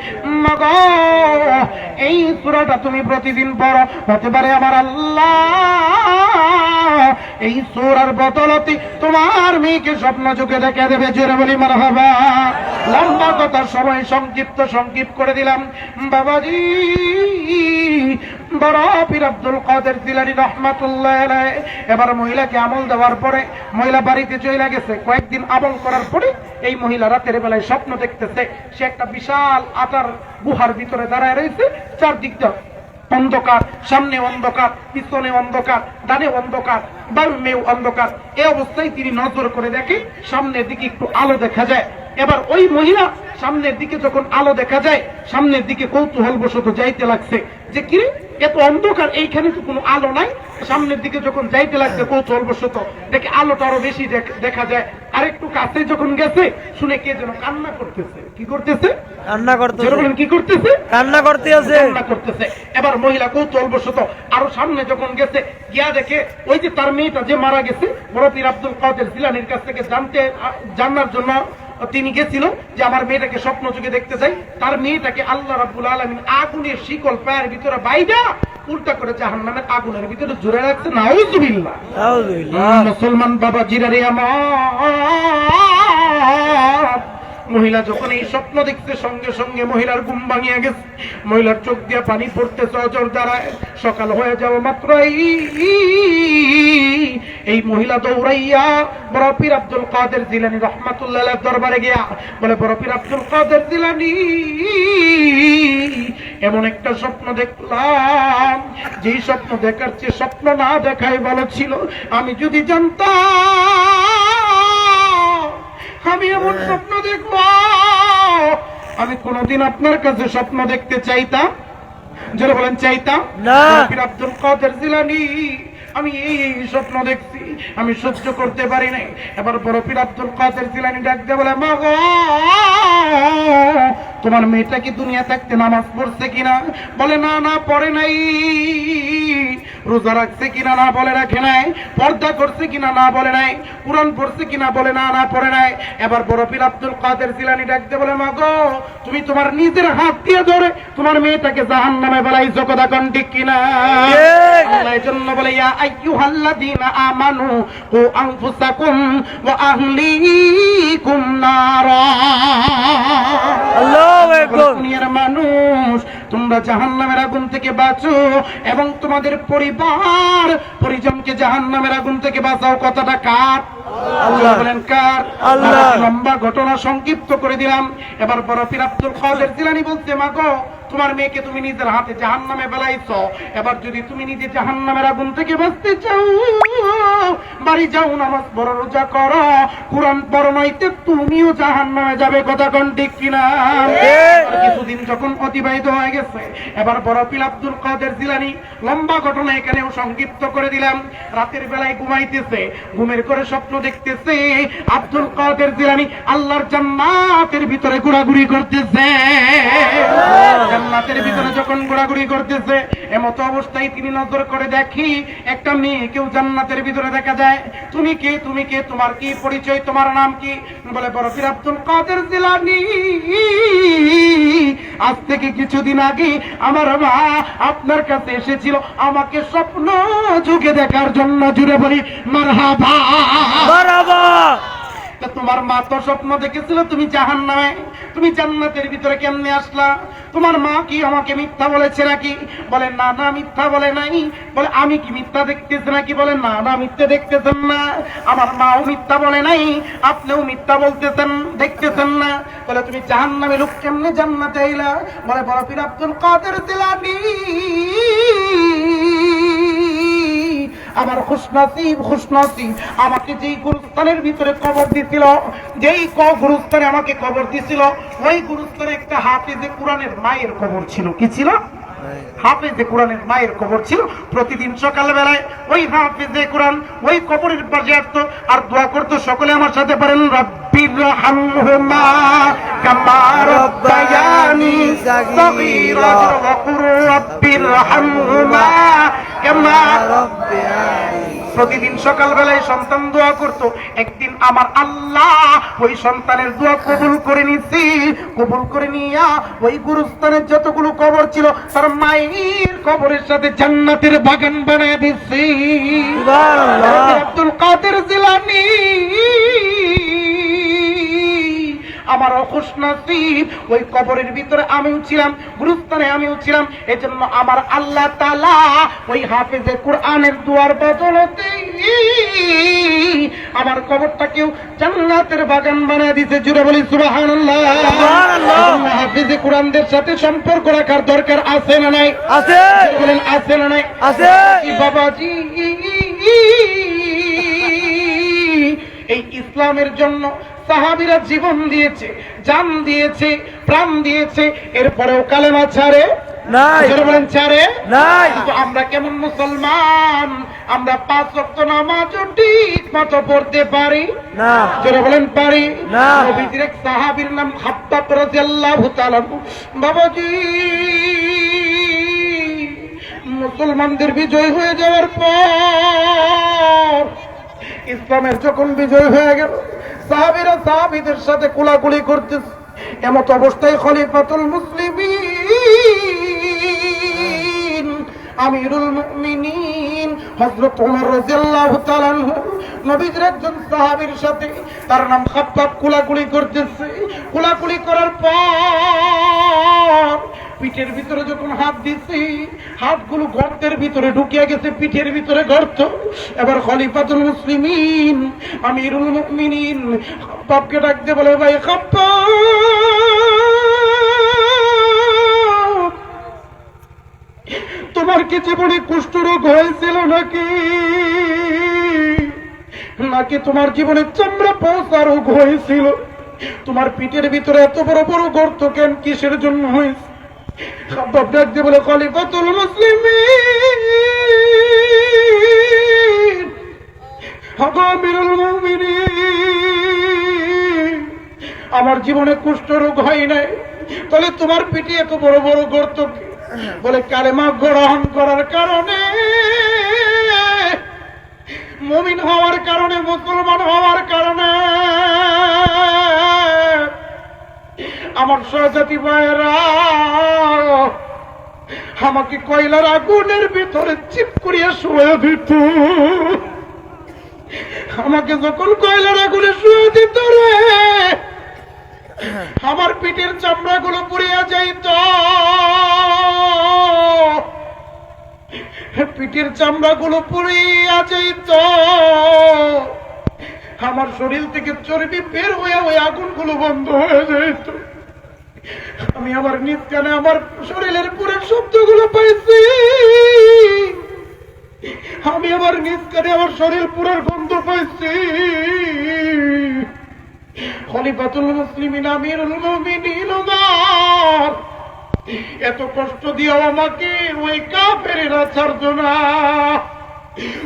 Speaker 1: মাগো এই সূরাটা তুমি প্রতিদিন পড়ো, হতে পারে আমার আল্লাহ এই সূরার বদলতে তোমার মেয়েকে স্বপ্ন যুগে দেখে দেবে। জোরে বলি মারহাবা। লম্বা কথা সময় সংক্ষিপ্ত করে দিলাম বাবাজি। বড় পীর আব্দুল কাদের জিলানী রাহমাতুল্লাহি আলাইহি এবার মহিলাকে আমল দেওয়ার পরে মহিলা বাড়িতে চলে গেছে। কয়েকদিন আমল করার পরে এই মহিলা রাতের বেলায় স্বপ্ন দেখতেছে সে একটা বিশাল আটার গুহার ভিতরে দাঁড়ায় রয়েছে, চারদিকটা অন্ধকার, সামনে অন্ধকার, পিছনে অন্ধকার, ডানে অন্ধকার, বামেও অন্ধকার। এই অবস্থায় তিনি নজর করে দেখে সামনের দিকে একটু আলো দেখা যায়। এবার ওই মহিলা সামনের দিকে যখন আলো দেখা যায়, সামনের দিকে কৌতূহল বশত যাইতে লাগছে যে কিরে এত অন্ধকার, এইখানে তো কোনো আলো নাই। সামনের দিকে যখন যাইতে লাগছে কৌতূহল বশত দেখে আলোটা আরো বেশি দেখা যায়। আর একটু কাছে যখন গেছে শুনে কে যেন কান্না করতেছে। কি করতেছে?
Speaker 2: কান্না করতেছে।
Speaker 1: বলেন কি করতেছে?
Speaker 2: কান্না করতে আছে।
Speaker 1: কান্না করতেছে। এবার মহিলা কৌতূহল বশত আরো সামনে যখন গেছে, গিয়া দেখে ওই যে তার মেয়েটা যে মারা গেছে, বড় পীর আব্দুল কাদের জিলানীর কাছ থেকে জানার জন্য তিনি গেছিল যে আমার মেয়েটাকে স্বপ্ন যুগে দেখতে চাই। তার মেয়েটাকে আল্লাহ রাব্বুল আলামিন আগুনের শিকল পায়ের ভিতরে বাইদা উল্টা করে জাহান্নামের আগুনের ভিতরে জুড়ে রাখছে। নাউযুবিল্লাহ।
Speaker 2: নাউযুবিল্লাহ।
Speaker 1: মুসলমান বাবা জিরারে আমার, মহিলা যখন এই স্বপ্ন দেখতে সঙ্গে সঙ্গে মহিলার ঘুম ভাঙিয়া গেছে। মহিলার চোখ দিয়ে পানি পড়তেছে অজর দ্বারায়। সকাল হয়ে যাওয়া মাত্রই এই মহিলা দৌড়াইয়া বড় পীর আব্দুল কাদের জিলানী রাহমাতুল্লাহ আলাইহির দরবারে গিয়া বলে, বড় পীর আব্দুল কাদের জিলানী, এমন একটা স্বপ্ন দেখলাম, যেই স্বপ্ন দেখার চেয়ে স্বপ্ন না দেখাই ভালো ছিল। আমি যদি জানতাম আমি এমন স্বপ্ন দেখবো, আমি কোনদিন আপনার কাছে স্বপ্ন দেখতে চাইতাম। যারা বলেন চাইতাম
Speaker 2: না।
Speaker 1: পীর আব্দুল কাদের জিলানী, আমি এই স্বপ্ন দেখছি, আমি সহ্য করতে পারি নাই। এবার বড় পীর আব্দুল কাদের জিলানী ডাক দিয়ে বলে, মা গো, তোমার মেয়েটা কি দুনিয়া থাকতে নামাজ পড়ছে কিনা? বলে না, না পড়ে নাই। রোজা রাখছে কিনা? না বলে রাখে নাই। পর্দা করছে কিনা? না বলে নাই। কুরআন পড়ছে কিনা? বলে না, না পড়ে নাই। এবার বড় পীর আব্দুল কাদের জিলানী ডাক দিয়ে বলে, মা গো, তুমি তোমার নিজের হাত দিয়ে ধরে তোমার মেয়েটাকে জাহান্নামে ফেলাইছো, কথা কোন ঠিক কিনা? আল্লাহ এর জন্য বলে, ইয়া আইয়ুহাল্লাযীনা আমানু কু আনফুসাকুম ওয়া আহলিকুম নারা।
Speaker 2: আল্লাহু আকবার।
Speaker 1: দুনিয়ার মানুষ, তোমরা জাহান্নামের আগুন থেকে বাঁচো এবং তোমাদের পরিবার পরিজনকে জাহান্নামের আগুন থেকে বাঁচাও। কথাটা কার? আল্লাহ বলেন কার?
Speaker 2: আল্লাহ।
Speaker 1: লম্বা ঘটনা সংক্ষিপ্ত করে দিলাম। এবার বড় পীর আব্দুল কাদের জিলানী বলতে, মা গো, তোমার মেয়েকে তুমি নিজের হাতে জাহান্নামে ফেলাইছো। এবার যদি তুমি নিজে জাহান্নামের আগুন থেকে বাঁচতে চাও, বাড়ি যাও, নামাজ পড়ো, রোজা করো, কুরআন পড়ো, নয়তো তুমিও জাহান্নামে যাবে। কথা কোন ঠিক কিনা? কিছুদিন যখন অতিবাহিত হয়ে গেছে, এবার বড় পীর আব্দুল কাদের জিলানী, লম্বা ঘটনা এখানেও সংক্ষিপ্ত করে দিলাম। রাতের বেলায় ঘুমাইতেছে, ঘুমের করে স্বপ্ন দেখতেছে আব্দুল কাদের জিলানী আল্লাহর জান্নাতের ভিতরে ঘোরাঘুরি করতেছে। জান্নাতের ভিতরে যখন ঘোরাঘুরি করতেছে, এমত অবস্থায় তিনি নজর করে দেখি একটা মেয়েকেও জান্নাতের ভিতরে দেখা যায়। তুমি কে? তুমি কে? তোমার কি পরিচয়? তোমার নাম কি? বলে, বড় পীর আব্দুল কাদের জিলানী, আজ থেকে কিছুদিন আগে আমার মা আপনার কাছে এসেছিল আমাকে স্বপ্ন যুগে দেখার জন্য। জুড়ে বলি মারহাবা।
Speaker 2: মারহাবা।
Speaker 1: তোমার মা তো স্বপ্ন দেখেছিল তুমি জাহান্নামে, তুমি জান্নাতের ভিতরে কেমনে আসলা? তোমার মা কি আমাকে মিথ্যা বলেছে নাকি? বলে না, না মিথ্যা বলে নাই। বলে আমি কি মিথ্যা দেখতেছি নাকি? বলে না, না মিথ্যা দেখতেছেন না। আমার মাও মিথ্যা বলে নাই, আপনিও মিথ্যা বলতেছেন, দেখতেছেন না। বলে তুমি জাহান্নামে লোক কেমনে জান্নাতে আইলা? বলে বড় পীর আব্দুল কাদের জিলানী আমার খুশনসিব, খুশনসিব, আমাকে যেই গুরুস্থানের ভিতরে কবর দিছিল, যেই গুরুস্থানে আমাকে কবর দিছিল, ওই গুরুস্থানে একটা হাফেজে কোরআনের মায়ের কবর ছিল। কি ছিল? হাফেজে কোরআনের মায়ের কবর ছিল। প্রতিদিন সকালবেলায় ওই হাফেজে কোরআন ওই কবরের পাশে আসতো আর দোয়া করতো। সকলে আমার সাথে পারেন, রব্বিরহামহুমা কামা রাব্বায়ানি সগীরা ওয়া কুর রব্বিরহামহুমা কামা রাব্বায়ানি। প্রতিদিন সকালবেলায় সন্তান দোয়া করত। একদিন আমার আল্লাহ ওই সন্তানের দোয়া কবুল করে নিছি। কবুল করে নিয়া ওই গুরুস্থানের যতগুলো কবর ছিল তার মায়ের কবরের সাথে জান্নাতের বাগান বানায় দিচ্ছি। আব্দুল কাদের জিলানী আমার খুশনসিব, ওই কবরের ভিতরে আমিও ছিলাম, গুরুস্থানে আমিও ছিলাম। এজন্য আমার আল্লাহ তাআলা ওই হাফেজে কোরআনের দুয়ার বদলতে আমার কবরটাকেও জান্নাতের বাগান বানিয়ে দিতে। জুড়ে বলি সুবহানাল্লাহ।
Speaker 2: সুবহানাল্লাহ।
Speaker 1: হাফিজে কোরআনদের সাথে সম্পর্ক রাখার দরকার আছে না নাই?
Speaker 2: আছে
Speaker 1: বলেন আছে না নাই?
Speaker 2: আছে।
Speaker 1: কি বাবাজি, এই ইসলামের জন্য সাহাবীরা জীবন দিয়েছে, জান দিয়েছে, প্রাণ দিয়েছে, এরপরেও কালেমা ছাড়ে
Speaker 2: নাই
Speaker 1: বলেন ছাড়ে
Speaker 2: নাই।
Speaker 1: কিন্তু আমরা কেমন মুসলমান? আমরা 5 ওয়াক্ত নামাজও ঠিক মতো পড়তে পারি
Speaker 2: না
Speaker 1: যারা বলেন পারি
Speaker 2: না।
Speaker 1: নবীজির এক সাহাবীর নাম খাব্বাব রাদিয়াল্লাহু তাআলা। বাবাজি, মুসলমানদের বিজয় হয়ে যাওয়ার পর, ইসলামের যখন বিজয় হয়ে গেল, সাহাবীরা সাহাবীদের সাথে কোলাকুলি করতেছে। এমত অবস্থায় খলিফাতুল মুসলিমিন আমিরুল মুমিনিন হযরত ওমর রাদিয়াল্লাহু তাআলা আনহু নবীজির একজন সাহাবীর সাথে, তার নাম খাব্বাব, কোলাকুলি করতেছে। কোলাকুলি করার পর পিঠের ভিতরে যখন হাত দিছি, হাতগুলো গর্তের ভিতরে ঢুকিয়ে গেছে, পিঠের ভিতরে গর্ত। এবার খলিফাতুল মুসলিমিন আমিরুল মুমিনিন খাব্বাবকে ডাক দিয়ে বলে, ভাই খাব্বাব, তোমার কি জীবনে কুষ্ঠরোগ হয়েছিল নাকি? নাকি তোমার জীবনে চামড়া পচা রোগ হয়েছিল? তোমার পিঠের ভিতরে এত বড় বড় গর্ত কেন, কিসের জন্য হয়েছে? খাব্বাব ডাক দিয়ে বলে, খলিফাতুল মুসলিমিন আমিরুল মুমিনিন, আমার জীবনে কুষ্ঠরোগ হয় নাই, তাহলে তোমার পিঠে এত বড় বড় গর্ত কি? বলে, কালেমা গ্রহণ করার কারণে, মুমিন হওয়ার কারণে, মুসলমান হওয়ার কারণে আমার সহজাতি ভাইয়েরা আমাকে কয়লার আগুনের ভিতরে চিপ করিয়া শুয়ে দিত। আমাকে যখন কয়লার আগুনে শুয়ে দিত রে, আমার পিঠের চামড়া গুলো পুড়িয়া যাইত, পিঠের চামড়া গুলো পুড়িয়া যাইত, আমার শরীর থেকে চর্বি বের হয়ে ওই আগুনগুলো বন্ধ হয়ে যাইত। আমি আমার নিজ কানে আমার শরীরের পুরো শব্দগুলো পাইছি, আমি আমার নিজ কানে আমার শরীর পুরার গন্ধ পাইছি। খলিফাতুল মুসলিমিন আমিরুল মুমিনিন ওমর এত কষ্ট দিয়েও আমাকে ওই কাফেরেরা ছাড়তো না।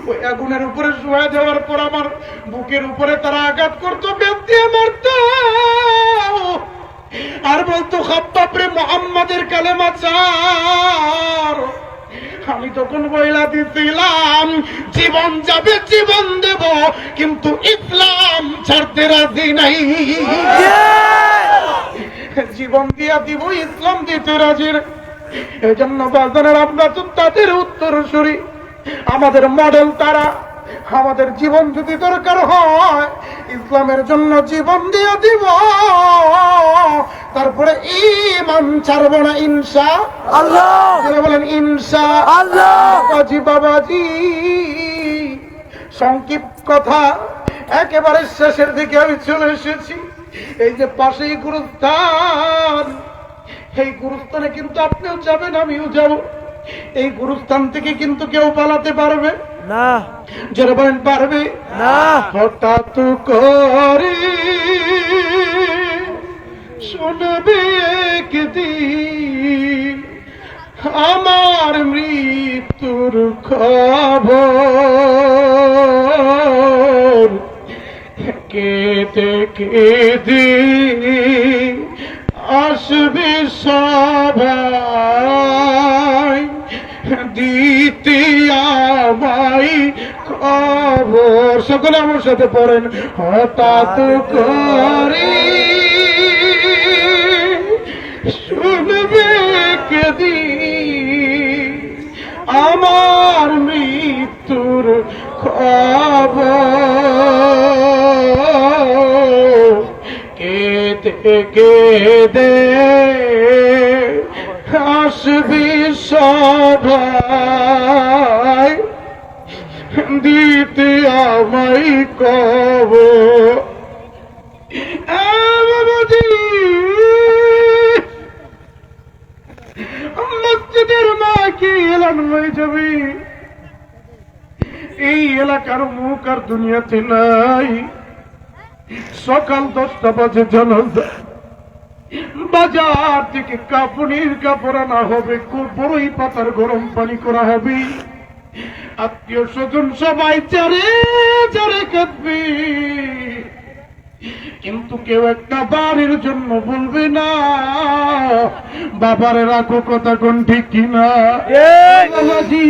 Speaker 1: ওই আগুনের উপরে শুয়ে যাওয়ার পর আমার বুকের উপরে তারা আঘাত করতো, বেত দিয়ে মারতো, আর বলতো, খাব্বাব রে, মুহাম্মাদের কালেমা ছাড়। আমি তখন বইলা দিছিলাম, জীবন যাবে, জীবন দেব, কিন্তু ইসলাম ছাড়তে রাজি নাই। জীবন দিয়া দিব, ইসলাম দিতে রাজি নাই। এই জন্য বাজারের আমরা তো তাদের উত্তরসূরি, আমাদের মডেল তারা। আমাদের জীবন যদি দরকার হয়, ইসলামের জন্য জীবন দিয়ে দিব, তারপরে ঈমান ছাড়ব না ইনশাআল্লাহ। বলেন ইনশাআল্লাহ। বাবাজি, বাবাজি, সংক্ষিপ্ত কথা, একেবারে শেষের দিকে আমি চলে এসেছি। এই যে পাশেই গুরুস্থান, এই গুরুস্থানে কিন্তু আপনিও যাবেন, আমিও যাব। এই গুরুস্থান থেকে কিন্তু কেউ পালাতে পারবে
Speaker 2: না।
Speaker 1: যারা বলেন পারবে
Speaker 2: না।
Speaker 1: হঠাৎ করে শুনবে একদিন আমার মৃত্যুর খবর, কেঁদে কেঁদে আসবে সবাই দিতে আমায় খবর। সকলে আমার সাথে পড়েন, হঠাৎ করে শুনবে একদিন আমার মৃত্যুর খবর, কেঁদে কেঁদে আসবে সবাই দিতে আমায় কব বাবাজি মসজিদের মা কি এলান হয়ে যাবে এই এলাকার মুখ আর দুনিয়াতে নাই সকাল 10টা বাজে জানাজা বাজার থেকে কাপড়ের কাপড় আনা হবে বড়ই পাতার গরম পানি করা হবে আত্মীয় স্বজন সবাই চারে চারে কাঁদবে কিন্তু কেউ একটা বাড়ির জন্য বলবে না বাবারে রাখো কথা কোন ঠিক কিনা বাবাজি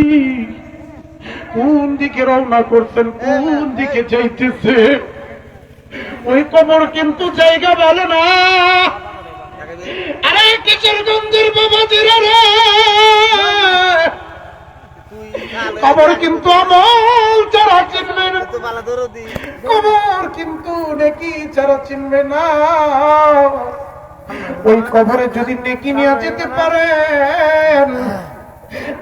Speaker 1: কোন দিকে রওনা করছেন কোন দিকে যাইতেছে ওই কবর কিন্তু জায়গা বলে না আরে কিশোরগঞ্জের বাবাজিরা রে কবর কিন্তু আমল যারা চিনবে না কবর কিন্তু নেকি যারা চিনবে না ওই কবরে যদি নেকি নিয়ে যেতে পারেন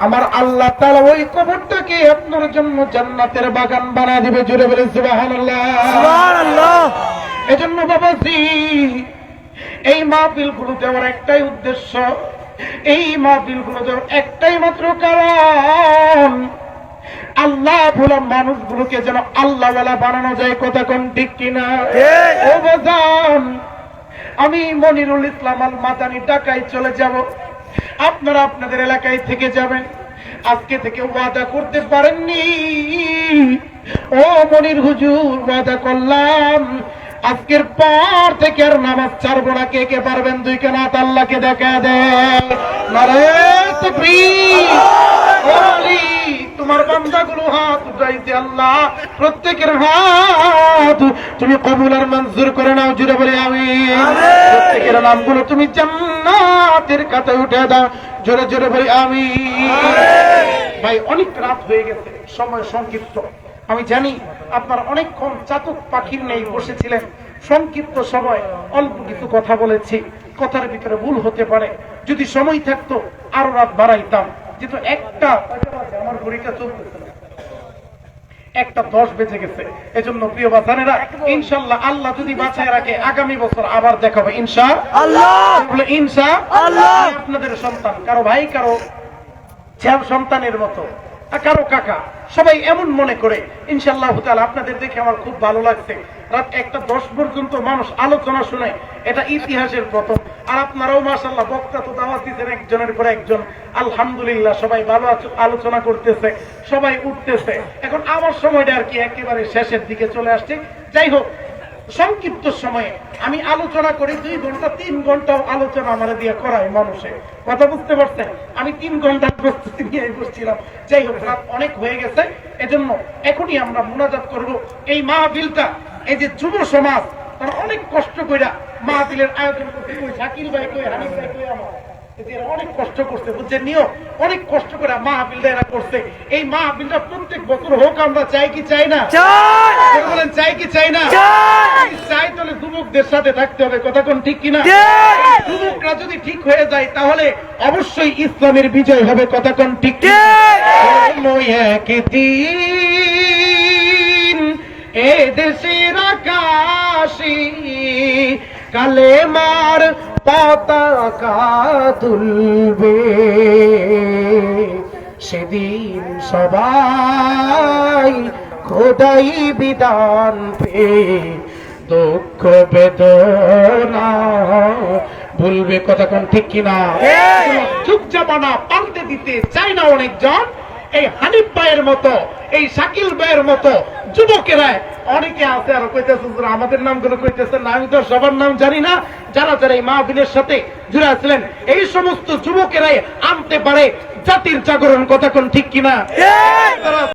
Speaker 1: আমার আল্লাহ তাআলা ওই কবরটাকে আপনার জন্য জান্নাতের বাগান বানিয়ে দিবে জুড়ে বলে সুবহানাল্লাহ
Speaker 2: সুবহানাল্লাহ।
Speaker 1: এজন্য বাবাজি এই মাহফিলগুলো দেওয়ার একটাই উদ্দেশ্য এই মাহফিলগুলো দেওয়ার একটাই মাত্র কারণ আল্লাহ ভোলা মানুষগুলোকে যেন আল্লাহওয়ালা বানানো যায় কথা কোন ঠিক কিনা ও বাজান আমি মনিরুল ইসলাম আল মাদানী ঢাকায় চলে যাব আপনারা আপনাদের এলাকায় থেকে যাবেন আজকে থেকে ওয়াদা করতে পারেননি ও মনির হুজুর ওয়াদা করলাম আজকের পর থেকে আর নামাজ ছাড়বো না কে কে পারবেন দুই কানাত আল্লাহকে দেখা দেয় নারায়ে তাকবীর ও আলী তোমার বান্দাগুলো হাত উঠাইছে আল্লাহ প্রত্যেকের হাত তুমি কবুল আর মঞ্জুর করে নাও জুড়ে বলে আমিন প্রত্যেকের নামগুলো তুমি জান্নাতের খাতায় উঠে দাও জোরে জোরে বলে আমিন ভাই অনেক রাত হয়ে গেছে সময় সংক্ষিপ্ত আমি জানি আপনার অনেকক্ষণ চাতক পাখির নেই বসেছিলেন সংক্ষিপ্ত সময় অল্প কিছু কথা বলেছি কথার ভিতরে ভুল হতে পারে যদি সময় থাকতো আরো রাত বাড়াইতাম যেহেতু আমার ঘড়িটা চলতেছে না 1:10 বেজে গেছে এজন্য প্রিয় বাজানেরা ইনশাআল্লাহ আল্লাহ যদি বাঁচায় রাখে আগামী বছর আবার দেখা হবে ইনশাআল্লাহ বলে ইনশাআল্লাহ আপনাদের সন্তান কারো ভাই কারো সন্তানের মতো কারো কাকা সবাই এমন মনে করে ইনশাআল্লাহ তাআলা আপনাদের দেখে আমার খুব ভালো লাগছে রাত 1:10 পর্যন্ত মানুষ আলোচনা শুনে এটা ইতিহাসের প্রথম আর আপনারাও মাশাআল্লাহ বক্তা তো দাওয়াত দিচ্ছেন একজনের পর একজন আলহামদুলিল্লাহ সবাই ভালো আলোচনা করতেছে সবাই উঠতেছে এখন আমার সময়টা আর কি একেবারে শেষের দিকে চলে আসছে যাই হোক সংক্ষিপ্ত সময়ে আমি আলোচনা করি 2 ঘন্টা 3 ঘন্টাও আলোচনা আমার দিয়ে করাই মানুষে কথা বুঝতে পারছেন আমি 3 ঘন্টা প্রস্তুতি নিয়ে বসছিলাম যাই হোক রাত অনেক হয়ে গেছে এজন্য এখনই আমরা মুনাজাত করব এই মাহফিলটা এই যে যুব সমাজ তারা অনেক কষ্ট কইরা মাহফিলের আয়োজন করতে শাকিল ভাই কই হানিফ ভাই কই আমার এরা অনেক কষ্ট করছে বুঝছেন নিও অনেক কষ্ট করে মাহফিলটা এরা করছে এই মাহফিলটা প্রত্যেক বছর হোক আমরা চাই কি চাই না চাই বলেন চাই কি চাই না চাই চাই তাহলে যুবকদের সাথে থাকতে হবে কথা কোন ঠিক কিনা যুবকরা যদি ঠিক হয়ে যায় তাহলে অবশ্যই ইসলামের বিজয় হবে কথা কোন ঠিক একদিন এ দেশের আকাশে কালেমার পতাকা তুলবে সেদিন সবাই খোদাই বিধান পে দুঃখ বেদনা ভুলবে কথা কোন ঠিক কিনা যুগ জামানা পাল্টে দিতে চায় না অনেকজন এই হানিফ ভাইয়ের মতো এই শাকিল ভাইয়ের মতো যুবকেরা অনেকে আছে আর কইতেছে আমাদের নামগুলো কইতেছে না আমি তো সবার নাম জানি না যারা যারা এই মাহফিলের সাথে জুড়ে আছিলেন এই সমস্ত যুবকেরাই আনতে পারে জাতির জাগরণ কথা কোন ঠিক কিনা